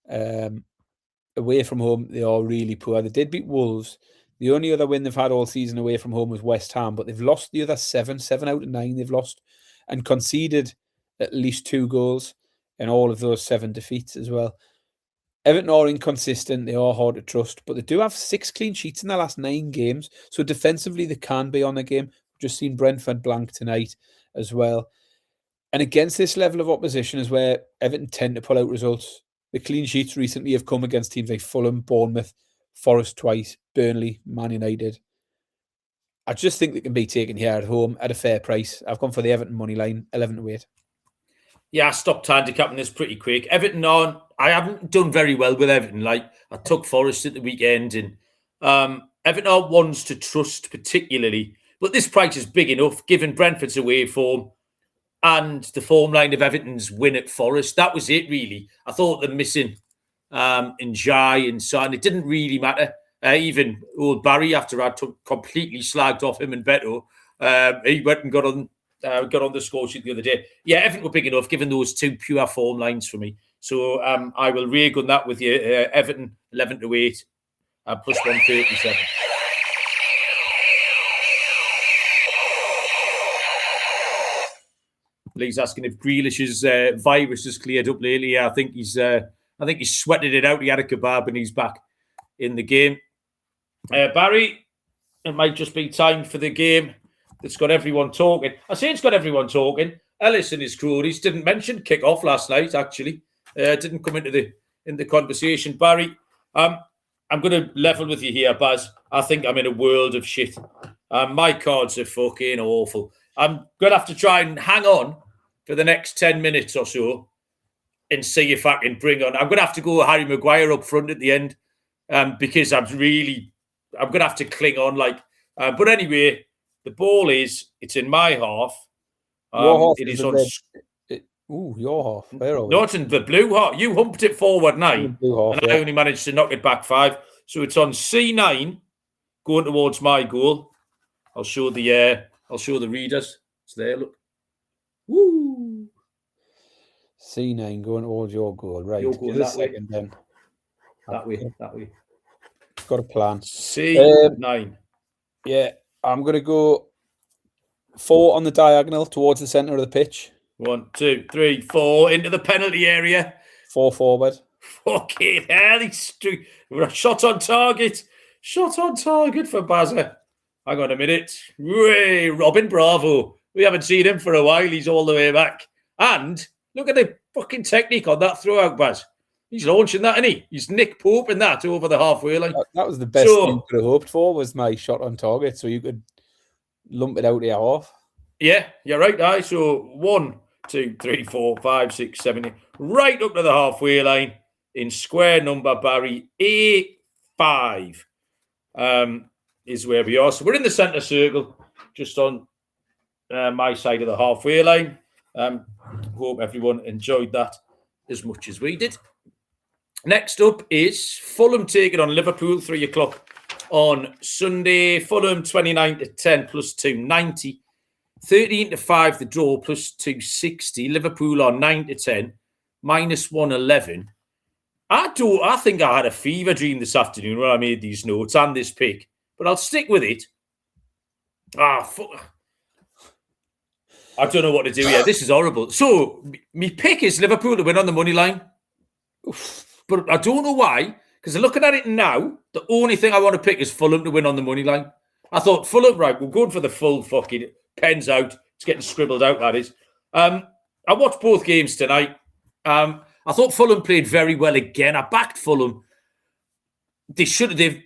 Away from home, they are really poor. They did beat Wolves. The only other win they've had all season away from home was West Ham, but they've lost the other 7 out of 9 they've lost, and conceded at least 2 goals in all of those 7 defeats as well. Everton are inconsistent. They are hard to trust, but they do have 6 clean sheets in their last 9 games. So defensively, they can be on a game. Just seen Brentford blank tonight as well. And against this level of opposition is where Everton tend to pull out results. The clean sheets recently have come against teams like Fulham, Bournemouth, Forest twice, Burnley, Man United. I just think they can be taken here at home at a fair price. I've gone for the Everton money line, 11 to 8. Yeah, I stopped handicapping this pretty quick. Everton on. I haven't done very well with Everton. Like, I took Forest at the weekend, and Everton aren't ones to trust particularly. But this price is big enough, given Brentford's away form and the form line of Everton's win at Forest. That was it, really. I thought they're missing Njai and Son. It didn't really matter. Even old Barry, after I completely slagged off him and Beto, he went and got on the score sheet the other day. Yeah, Everton were big enough, given those 2 pure form lines for me. So I will re-gun that with you. Everton 11 to 8 plus 137. Lee's asking if Grealish's virus has cleared up lately. Yeah, I think he's sweated it out. He had a kebab and he's back in the game. Barry, it might just be time for the game that's got everyone talking. I say it's got everyone talking. Ellis and his cronies didn't mention kick-off last night, actually. Didn't come into the conversation. Barry, I'm going to level with you here, Baz. I think I'm in a world of shit. My cards are fucking awful. I'm going to have to try and hang on for the next 10 minutes or so and see if I can bring on. I'm going to have to go Harry Maguire up front at the end because I'm going to have to cling on. But anyway, the ball it's in my half. Your half it is on. Your half. Where are we? Not in the blue half. You humped it forward 9, half, and I only managed to knock it back 5. So it's on C9, going towards my goal. I'll show the readers. It's there. Look. Woo. C9 going towards your goal, right? You're going that way. Then. That way. Got a plan. C9. Yeah, I'm going to go 4 on the diagonal towards the centre of the pitch. 1, 2, 3, 4 into the penalty area. 4 forward. Fucking hell, shot on target. Shot on target for Bazza. Hang on a minute. Ray, Robin Bravo. We haven't seen him for a while. He's all the way back. And look at the fucking technique on that throw-out, Baz. He's launching that, isn't he? He's Nick Pope in that over the halfway line. That was the best thing you could have hoped for, was my shot on target, so you could lump it out of your half. Yeah, you're right, guy. So 1, 2, 3, 4, 5, 6, 7, 8. Right up to the halfway line in square number, Barry. A5 is where we are. So we're in the centre circle, just on my side of the halfway line. Hope everyone enjoyed that as much as we did. Next up is Fulham taking on Liverpool, 3 o'clock on Sunday. Fulham 29-10 plus 290. 13-5 the draw plus 260. Liverpool on 9-10 minus 111. I think I had a fever dream this afternoon when I made these notes and this pick, but I'll stick with it. Fuck. I don't know what to do here. This is horrible. So, my pick is Liverpool to win on the money line. But I don't know why, because looking at it now, the only thing I want to pick is Fulham to win on the money line. I thought, Fulham, right, we're going for the full fucking pens out. It's getting scribbled out, that is. I watched both games tonight. I thought Fulham played very well again. I backed Fulham. They've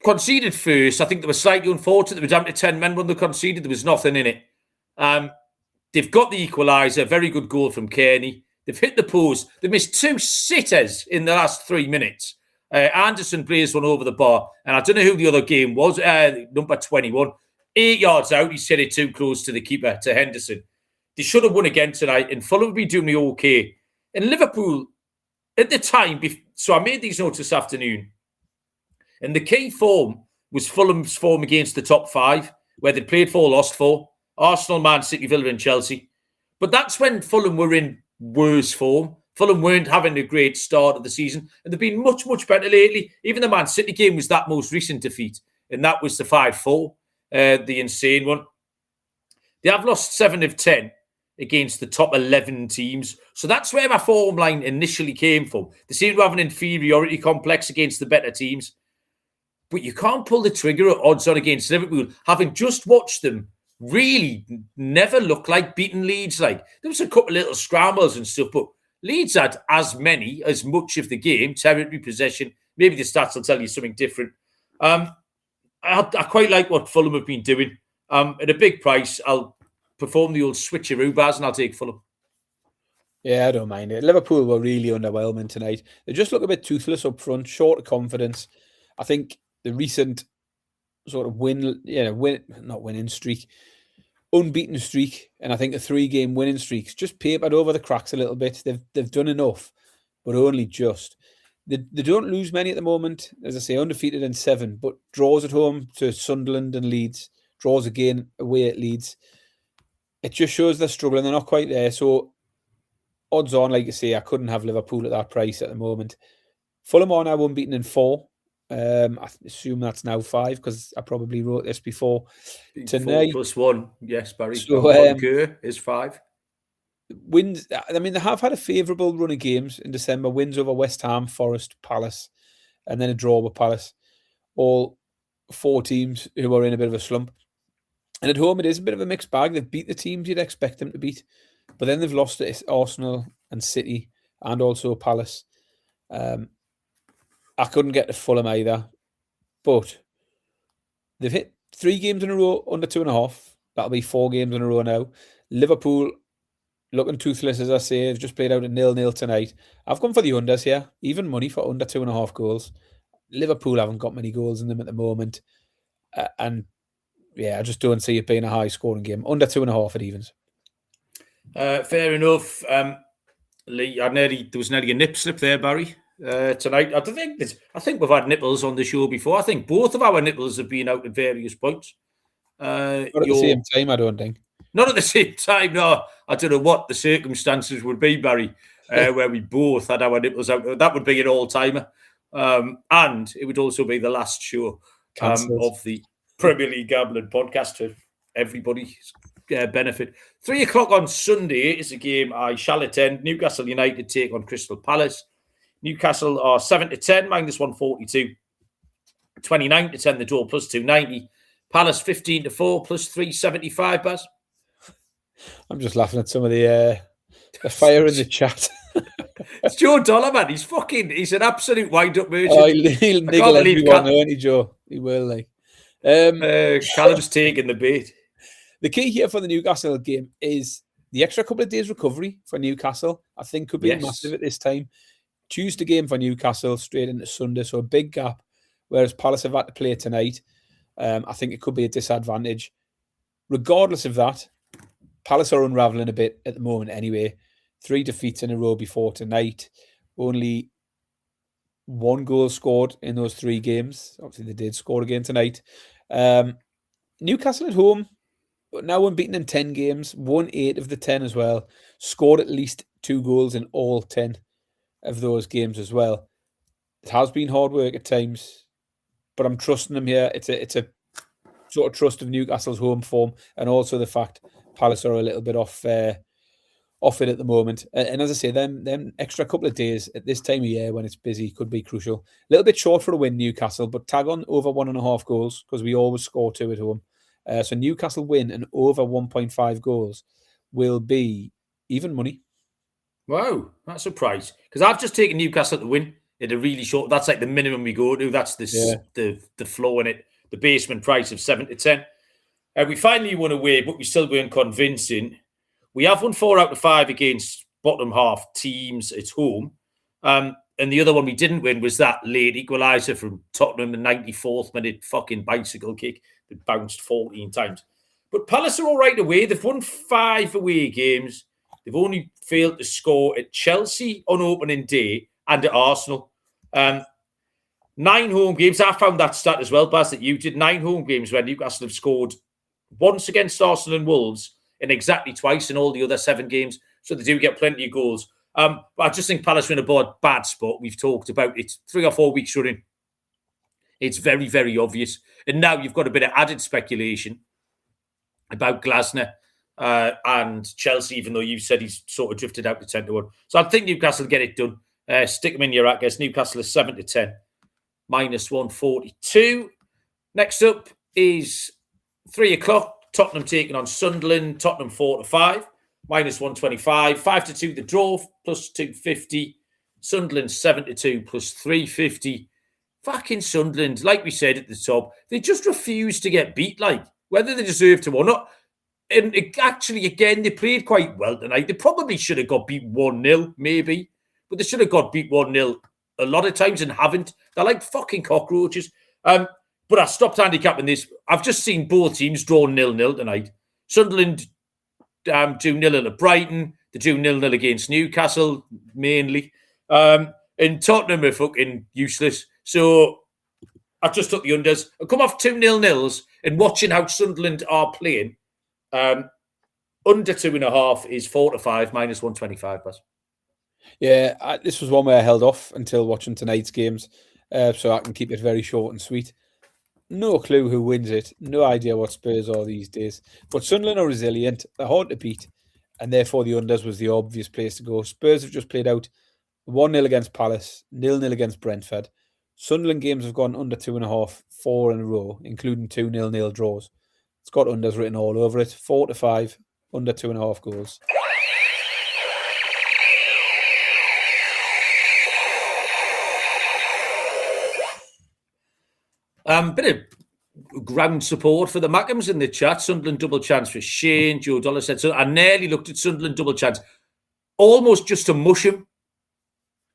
conceded first. I think they were slightly unfortunate. They were down to 10 men when they conceded. There was nothing in it. They've got the equaliser. Very good goal from Kearney. They've hit the post. They missed 2 sitters in the last 3 minutes. Anderson plays one over the bar. And I don't know who the other game was. Number 21. 8 yards out. He's hit it too close to the keeper, to Henderson. They should have won again tonight. And Fulham would be doing me okay. And Liverpool, at the time, so I made these notes this afternoon. And the key form was Fulham's form against the top 5, where they played 4, lost 4. Arsenal, Man City, Villa and Chelsea. But that's when Fulham were in worse form. Fulham weren't having a great start of the season. And they've been much, much better lately. Even the Man City game was that most recent defeat. And that was the 5-4, the insane one. They have lost 7 of 10 against the top 11 teams. So that's where my form line initially came from. They seem to have an inferiority complex against the better teams. But you can't pull the trigger at odds on against Liverpool, having just watched them really never look like beating Leeds. Like, there was a couple of little scrambles and stuff, but Leeds had as much of the game, territory possession. Maybe the stats will tell you something different. I quite like what Fulham have been doing. At a big price, I'll perform the old switcheroo, Baz, and I'll take Fulham. Yeah, I don't mind it. Liverpool were really underwhelming tonight. They just look a bit toothless up front, short of confidence. I think the recent sort of unbeaten streak, and I think the 3-game winning streaks just papered over the cracks a little bit. They've done enough, but only just. They don't lose many at the moment. As I say, undefeated in 7, but draws at home to Sunderland and Leeds, draws again away at Leeds. It just shows they're struggling. They're not quite there. So odds on, like you say, I couldn't have Liverpool at that price at the moment. Fulham are now unbeaten in 4. I assume that's now 5 because I probably wrote this before tonight. 4+1, yes, Barry. So, is 5. wins. I mean, they have had a favourable run of games in December. Wins over West Ham, Forest, Palace, and then a draw with Palace. All 4 teams who are in a bit of a slump. And at home, it is a bit of a mixed bag. They've beat the teams you'd expect them to beat, but then they've lost to Arsenal and City and also Palace. I couldn't get to Fulham either, but they've hit 3 games in a row under 2.5. That'll be 4 games in a row now. Liverpool, looking toothless, as I say, they've just played out a 0-0 tonight. I've gone for the unders here, even money for under 2.5 goals. Liverpool haven't got many goals in them at the moment. And yeah, I just don't see it being a high scoring game. Under 2.5 at evens. Fair enough. Lee, there was nearly a nip slip there, Barry. Tonight, I think we've had nipples on the show before. I think both of our nipples have been out at various points. Not at the same time, I don't think. Not at the same time, no. I don't know what the circumstances would be, Barry, where we both had our nipples out. That would be an all-timer. And it would also be the last show of the Premier League Gambling podcast for everybody's benefit. 3 o'clock on Sunday is a game I shall attend. Newcastle United take on Crystal Palace. Newcastle are 7-10, -142. 29-10, the draw, +290. Palace 15-4, +375, Baz. I'm just laughing at some of the fire in the chat. It's Joe Dollar, man. He's an absolute wind-up merchant. Oh, he'll niggle everyone, won't he, Joe? He will, like. Callum's taking the bait. The key here for the Newcastle game is the extra couple of days recovery for Newcastle. I think could be massive at this time. Tuesday game for Newcastle, straight into Sunday, so a big gap. Whereas Palace have had to play tonight. I think it could be a disadvantage. Regardless of that, Palace are unravelling a bit at the moment anyway. 3 defeats in a row before tonight. Only 1 goal scored in those 3 games. Obviously, they did score again tonight. Newcastle at home, now unbeaten in 10 games, won 8 of the 10 as well. Scored at least 2 goals in all 10 of those games as well. It has been hard work at times, but I'm trusting them here. It's a sort of trust of Newcastle's home form, and also the fact Palace are a little bit off it at the moment. And as I say, them extra couple of days at this time of year when it's busy could be crucial. A little bit short for a win, Newcastle, but tag on over 1.5 goals because we always score 2 at home. So Newcastle win and over 1.5 goals will be even money. Wow, that's a price. Because I've just taken Newcastle to win at a really short. That's like the minimum we go to. That's the flow in it. The basement price of 7-10. We finally won away, but we still weren't convincing. We have won 4 out of 5 against bottom half teams at home. And the other one we didn't win was that late equaliser from Tottenham, the 94th minute fucking bicycle kick that bounced 14 times. But Palace are all right away. They've won 5 away games. They've only failed to score at Chelsea on opening day and at Arsenal. 9 home games. I found that stat as well, Baz, that you did. 9 home games where Newcastle have scored once against Arsenal and Wolves and exactly twice in all the other 7 games. So they do get plenty of goals. But I just think Palace are in a bad spot. We've talked about it 3 or 4 weeks running. It's very, very obvious. And now you've got a bit of added speculation about Glasner and Chelsea, even though you said he's sort of drifted out to 10-1. So I think Newcastle get it done. Stick them in your rack, guess. Newcastle is 7-10, -142. Next up is 3 o'clock. Tottenham taking on Sunderland. Tottenham 4-5, -125. 5-2 the draw, +250. Sunderland 7-2, +350. Fucking Sunderland, like we said at the top, they just refuse to get beat, like, whether they deserve to or not. And actually, again, they played quite well tonight. They probably should have got beat 1-0, maybe. But they should have got beat 1-0 a lot of times and haven't. They're like fucking cockroaches. But I stopped handicapping this. I've just seen both teams draw 0-0 tonight. Sunderland do 0-0 at Brighton. They do 0-0 against Newcastle, mainly. And Tottenham are fucking useless. So I've just took the unders. I come off 2 0-0s and watching how Sunderland are playing. Under 2.5 is 4-5, -125. Baz. Yeah, this was one where I held off until watching tonight's games, so I can keep it very short and sweet. No clue who wins it. No idea what Spurs are these days. But Sunderland are resilient. They're hard to beat. and therefore the unders was the obvious place to go. Spurs have just played out 1-0 against Palace, 0-0 against Brentford. Sunderland games have gone under 2.5, 4 in a row, including 2 0-0 draws. It's got unders written all over it. 4-5, under 2.5 goals. Bit of ground support for the Mackems in the chat. Sunderland double chance for Shane. Joe Dollar said so. I nearly looked at Sunderland double chance, almost just to mush him,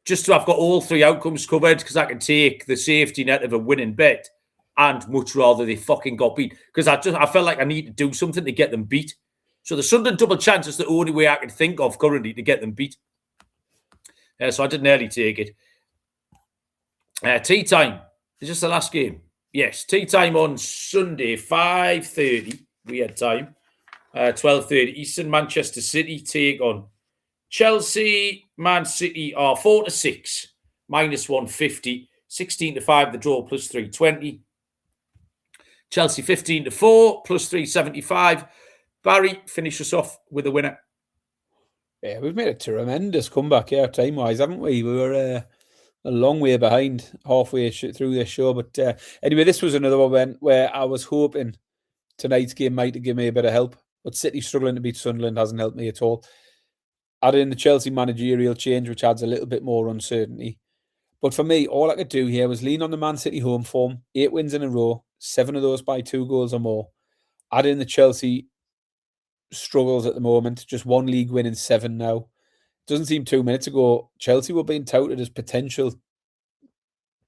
just to have got all three outcomes covered, because I can take the safety net of a winning bet and much rather they fucking got beat, because I felt like I need to do something to get them beat. So the Sunderland double chance is the only way I can think of currently to get them beat. So I did nearly take it. Tea time. Is this the last game? Yes, tea time on Sunday, 5:30. We had time. 12:30 Eastern. Manchester City take on Chelsea. Man City are 4-6, -150. 16-5 the draw, +320. Chelsea 15-4, +375. Barry, finish us off with a winner. Yeah, we've made a tremendous comeback here, time-wise, haven't we? We were a long way behind halfway through this show. But anyway, this was another one where I was hoping tonight's game might give me a bit of help. But City struggling to beat Sunderland hasn't helped me at all. Add in the Chelsea managerial change, which adds a little bit more uncertainty. But for me, all I could do here was lean on the Man City home form. 8 wins in a row, 7 of those by 2 goals or more. Add in the Chelsea struggles at the moment, just 1 league win in 7 now. Doesn't seem 2 minutes ago, Chelsea were being touted as potential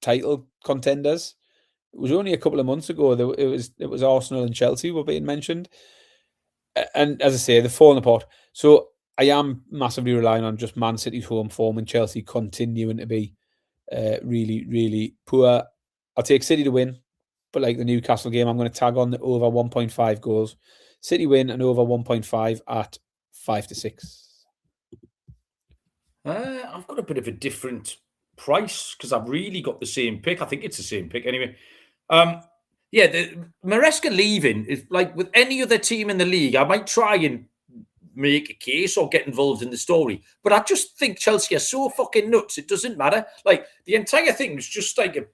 title contenders. It was only a couple of months ago that it was Arsenal and Chelsea were being mentioned. And as I say, they've fallen apart. So I am massively relying on just Man City's home form and Chelsea continuing to be really, really poor. I'll take City to win, but like the Newcastle game, I'm going to tag on the over 1.5 goals. City win and over 1.5 at 5-6. I've got a bit of a different price because I've really got the same pick. I think it's the same pick anyway. Yeah, the Maresca leaving is like with any other team in the league. I might try and make a case or get involved in the story, but I just think Chelsea are so fucking nuts. It doesn't matter. Like the entire thing was just like a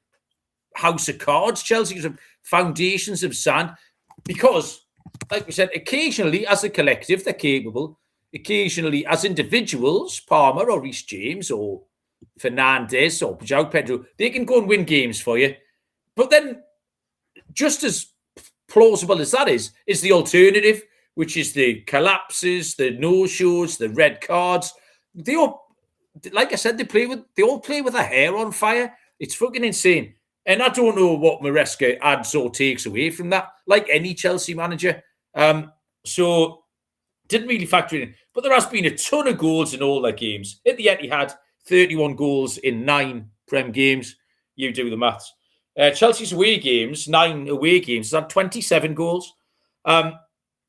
house of cards. Chelsea's foundations of sand because, like we said, occasionally as a collective they're capable. Occasionally, as individuals, Palmer or Reece James or Fernandes or João Pedro, they can go and win games for you. But then, just as plausible as that is the alternative, which is the collapses, the no-shows, the red cards. They all, like I said, they all play with their hair on fire. It's fucking insane. And I don't know what Maresca adds or takes away from that, like any Chelsea manager. So didn't really factor in. But there has been a ton of goals in all their games. At the Etihad, 31 goals in 9 Prem games. You do the maths. Chelsea's away games, 9 away games, is at 27 goals.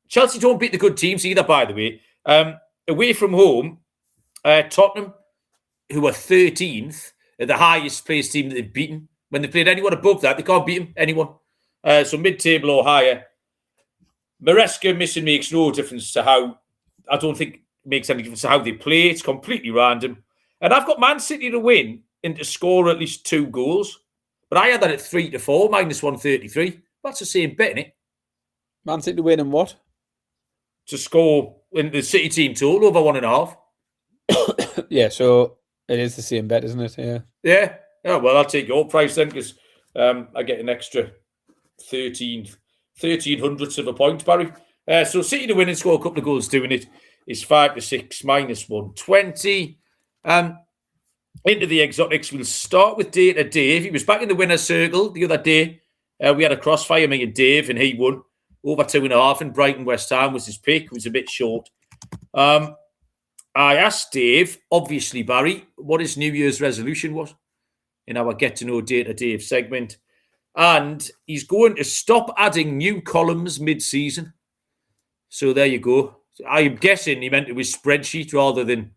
Chelsea don't beat the good teams either, by the way. Away from home, Tottenham, who are 13th, are the highest placed team that they've beaten. When they played anyone above that, they can't beat them, anyone. So mid-table or higher. Maresca missing makes no difference to how, I don't think it makes any difference to how they play. It's completely random. And I've got Man City to win and to score at least 2 goals. But I had that at 3-4, -133. That's the same bet, isn't it? Man City to win and what? To score in the City team total over 1.5. Yeah, so it is the same bet, isn't it? Yeah. Yeah. Oh, well, I'll take your price then because I get an extra 1300ths of a point, Barry. So City to win and score a couple of goals doing it is 5-6, -120. Into the exotics, we'll start with Data Dave. He was back in the winner's circle the other day. We had a crossfire, me and Dave, and he won over 2.5. And Brighton West Ham was his pick. It was a bit short. I asked Dave, obviously, Barry, what his New Year's resolution was in our Get to Know Data Dave segment. And he's going to stop adding new columns mid-season. So there you go. I'm guessing he meant it was spreadsheet rather than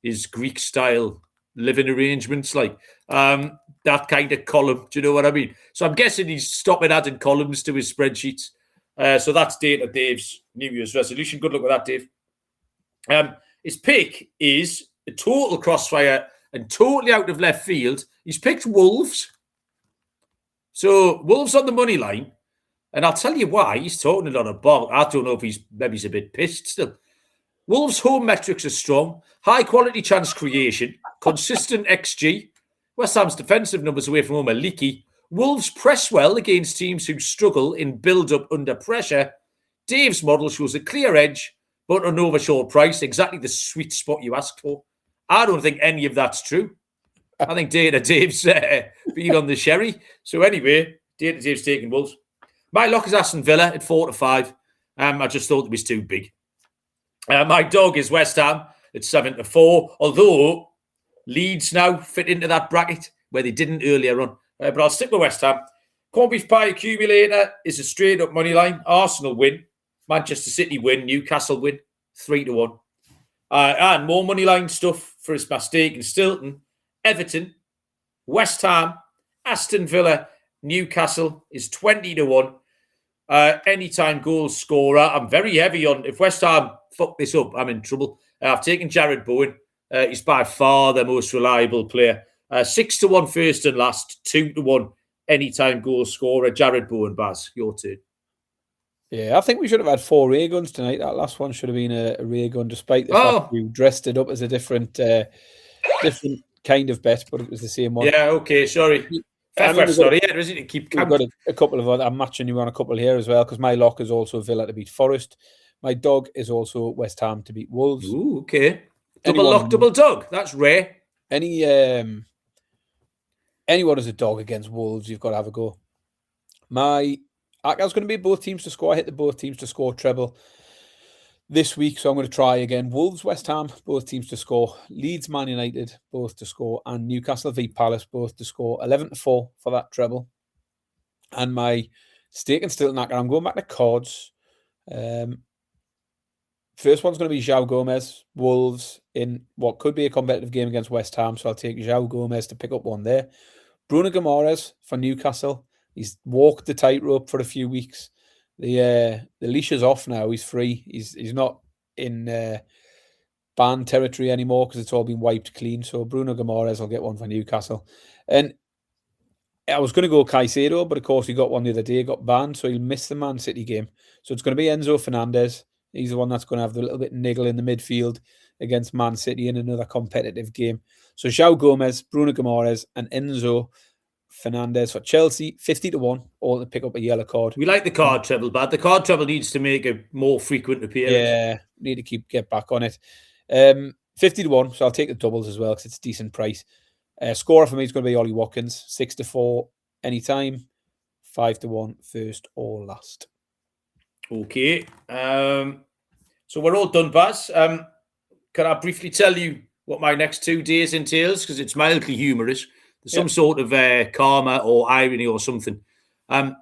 his Greek-style living arrangements, like that kind of column. Do you know what I mean? So I'm guessing he's stopping adding columns to his spreadsheets. So that's Data Dave's New Year's resolution. Good luck with that, Dave. His pick is a total crossfire and totally out of left field. He's picked Wolves. So Wolves on the money line. And I'll tell you why. He's talking a lot of ball. I don't know if he's a bit pissed still. Wolves' home metrics are strong. High quality chance creation. Consistent XG. West Ham's defensive numbers away from home are leaky. Wolves press well against teams who struggle in build-up under pressure. Dave's model shows a clear edge, but an overshort price. Exactly the sweet spot you asked for. I don't think any of that's true. I think Dave's been on the sherry. So anyway, Dave's taking Wolves. My lock is Aston Villa at 4-5. I just thought it was too big. My dog is West Ham at 7-4. Although Leeds now fit into that bracket where they didn't earlier on. But I'll stick with West Ham. Corned beef pie accumulator is a straight up money line. Arsenal win. Manchester City win. Newcastle win. 3-1. And more money line stuff for his mistake in Stilton. Everton, West Ham, Aston Villa, Newcastle is 20-1. Anytime goal scorer. I'm very heavy on. If West Ham fuck this up, I'm in trouble. I've taken Jared Bowen. He's by far the most reliable player. 6-1 first and last, 2-1 anytime goal scorer. Jared Bowen, Baz, your turn. Yeah, I think we should have had 4 ray guns tonight. That last one should have been a ray gun, despite the fact you dressed it up as a different kind of bet, but it was the same one. Yeah, okay, sorry. Feff's not here, is it? To keep count. We've got a couple of other. I'm matching you on a couple here as well, because my lock is also Villa to beat Forest. My dog is also West Ham to beat Wolves. Ooh, okay. Double lock, double dog. That's rare. Anyone as a dog against Wolves, you've got to have a go. I was going to be both teams to score. I hit the both teams to score treble this week, so I'm going to try again. Wolves, West Ham, both teams to score. Leeds, Man United, both to score. And Newcastle v Palace, both to score. 11-4 for that treble. And my stake and still knacker, I'm going back to cards. First one's going to be João Gomez, Wolves, in what could be a competitive game against West Ham. So I'll take João Gomez to pick up one there. Bruno Guimaraes for Newcastle. He's walked the tightrope for a few weeks. The leash is off now. He's free. He's not in banned territory anymore because it's all been wiped clean. So Bruno Guimaraes will get one for Newcastle. And I was going to go Caicedo, but of course he got one the other day, got banned, so he'll miss the Man City game. So it's going to be Enzo Fernandez. He's the one that's going to have the little bit niggle in the midfield against Man City in another competitive game. So João Gomez, Bruno Guimaraes, and Enzo Fernandez for Chelsea, 50-1, all to pick up a yellow card. We like the card treble, but the card treble needs to make a more frequent appearance. Yeah, need to get back on it. 50-1, so I'll take the doubles as well because it's a decent price. Scorer for me is going to be Ollie Watkins, 6-4 anytime, 5-1 first or last. Okay. So we're all done, Baz. Can I briefly tell you what my next 2 days entails? Because it's mildly humorous. There's some sort of karma or irony or something. I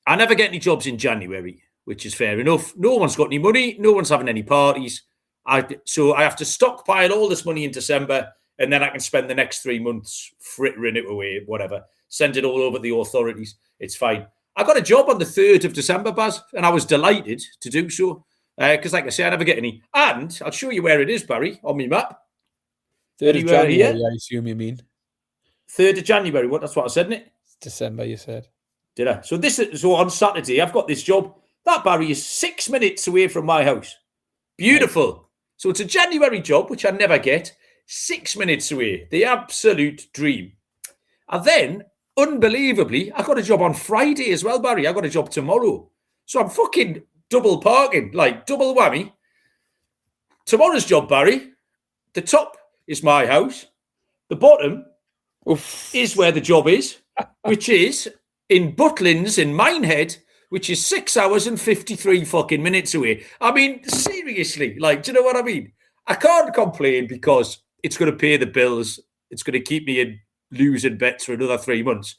never get any jobs in January, which is fair enough. No one's got any money. No one's having any parties. So I have to stockpile all this money in December, and then I can spend the next 3 months frittering it away, whatever. Send it all over the authorities. It's fine. I got a job on the 3rd of December, Baz, and I was delighted to do so. Because, like I say, I never get any. And I'll show you where it is, Barry, on my map. 3rd of January, I assume you mean. 3rd of January. That's what I said, isn't it? It's December, you said. Did I? So on Saturday, I've got this job. That, Barry, is 6 minutes away from my house. Beautiful. Right. So it's a January job, which I never get. 6 minutes away. The absolute dream. And then, unbelievably, I got a job on Friday as well, Barry. I got a job tomorrow. So I'm fucking double parking, like double whammy. Tomorrow's job, Barry, the top is my house. The bottom is where the job is, which is in Butlins in Minehead, which is 6 hours and 53 fucking minutes away. I mean, seriously, like, do you know what I mean? I can't complain because it's going to pay the bills. It's going to keep me in losing bets for another 3 months.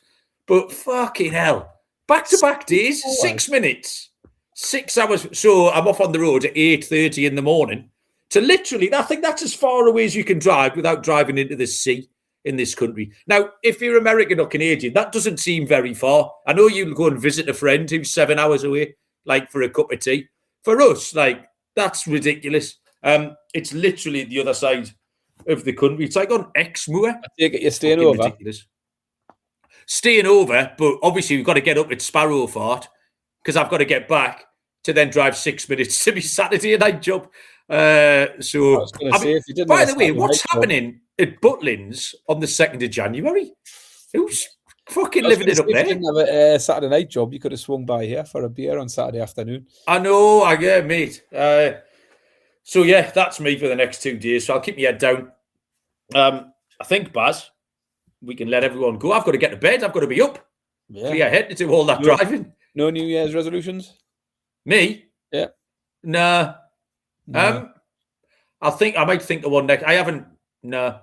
But fucking hell, back-to-back days, 6 minutes, 6 hours. So I'm off on the road at 8:30 in the morning to literally, I think that's as far away as you can drive without driving into the sea in this country. Now, if you're American or Canadian, that doesn't seem very far. I know you'll go and visit a friend who's 7 hours away, like for a cup of tea. For us, like, that's ridiculous. It's literally the other side of the country. It's like on Exmoor. I take it you're staying Fucking over. ridiculous. Staying over, but obviously we've got to get up at Sparrow Fort because I've got to get back to then drive 6 minutes to my Saturday night job. By the way, what's happening at Butlins on the 2nd of January? Who's fucking living it up there? If you didn't have a Saturday night job, you could have swung by here for a beer on Saturday afternoon. I know, mate. So yeah, that's me for the next 2 days. So I'll keep my head down. I think, Baz, we can let everyone go. I've got to get to bed. I've got to be up. Yeah. Clear head to do all that driving. No New Year's resolutions? Me? Yeah. Nah. No. I might think of one next. I haven't. No.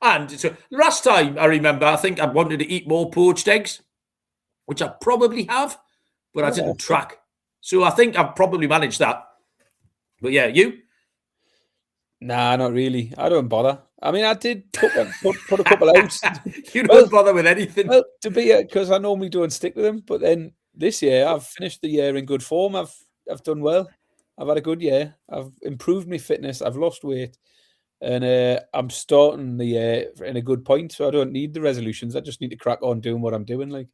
And so last time I remember, I think I wanted to eat more poached eggs, which I probably have, but I didn't track. So I think I've probably managed that. But yeah, you? Nah, not really. I don't bother. I mean, I did put a couple out. You don't bother with anything. Well, to be because I normally don't stick with them, but then this year I've finished the year in good form. I've done well. I've had a good year. I've improved my fitness. I've lost weight, and I'm starting the year in a good point. So I don't need the resolutions. I just need to crack on doing what I'm doing. Like,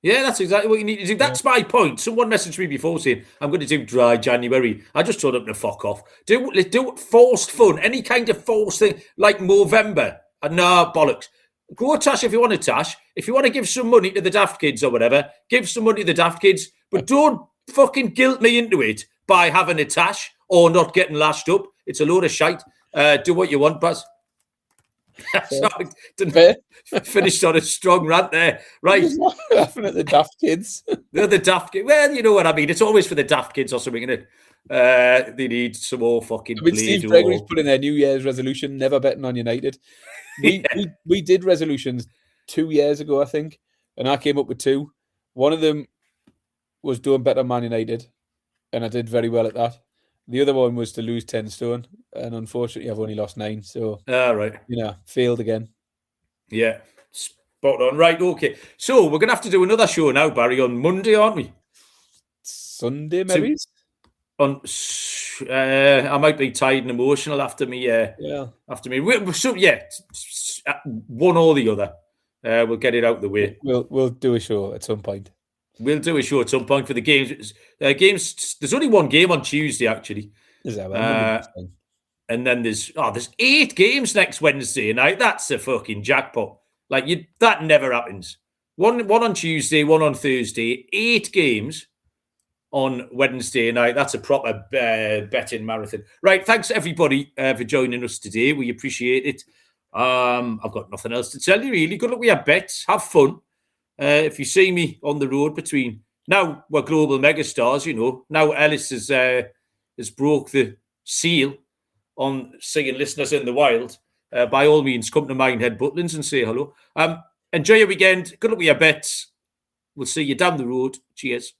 yeah, that's exactly what you need to do. That's my point. Someone messaged me before saying I'm going to do dry January. I just told them to fuck off. Do forced fun, any kind of forced thing like Movember. No bollocks. Go Tash if you want to Tash. If you want to give some money to the Daft Kids or whatever, give some money to the Daft Kids. But don't fucking guilt me into it by having a Tash or not getting lashed up. It's a load of shite. Do what you want, Buzz. Finished on a strong rant there. Right. Laughing at the Daft Kids. They're the Daft Kids. Well, you know what I mean. It's always for the Daft Kids or something, isn't it? They need some more fucking Steve Gregory's put in their New Year's resolution, never betting on United. We did resolutions 2 years ago, I think, and I came up with 2. One of them was doing better on Man United, and I did very well at that. The other one was to lose 10 stone, and unfortunately, I've only lost 9. So, right, failed again. Yeah, spot on. Right, okay. So we're gonna have to do another show now, Barry, on Monday, aren't we? Sunday, maybe. I might be tired and emotional after me. After me. So one or the other. We'll get it out the way. We'll do a show at some point. We'll do a show at some point for the games. There's only one game on Tuesday, actually. Is that and then there's 8 games next Wednesday night. That's a fucking jackpot. That never happens. One on Tuesday, one on Thursday. 8 games on Wednesday night. That's a proper betting marathon. Right, thanks everybody for joining us today. We appreciate it. I've got nothing else to tell you, really. Good luck with your bets. Have fun. If you see me on the road between... Now we're global megastars, Now Ellis has broke the seal on seeing listeners in the wild. By all means, come to Minehead Butlins and say hello. Enjoy your weekend. Good luck with your bets. We'll see you down the road. Cheers.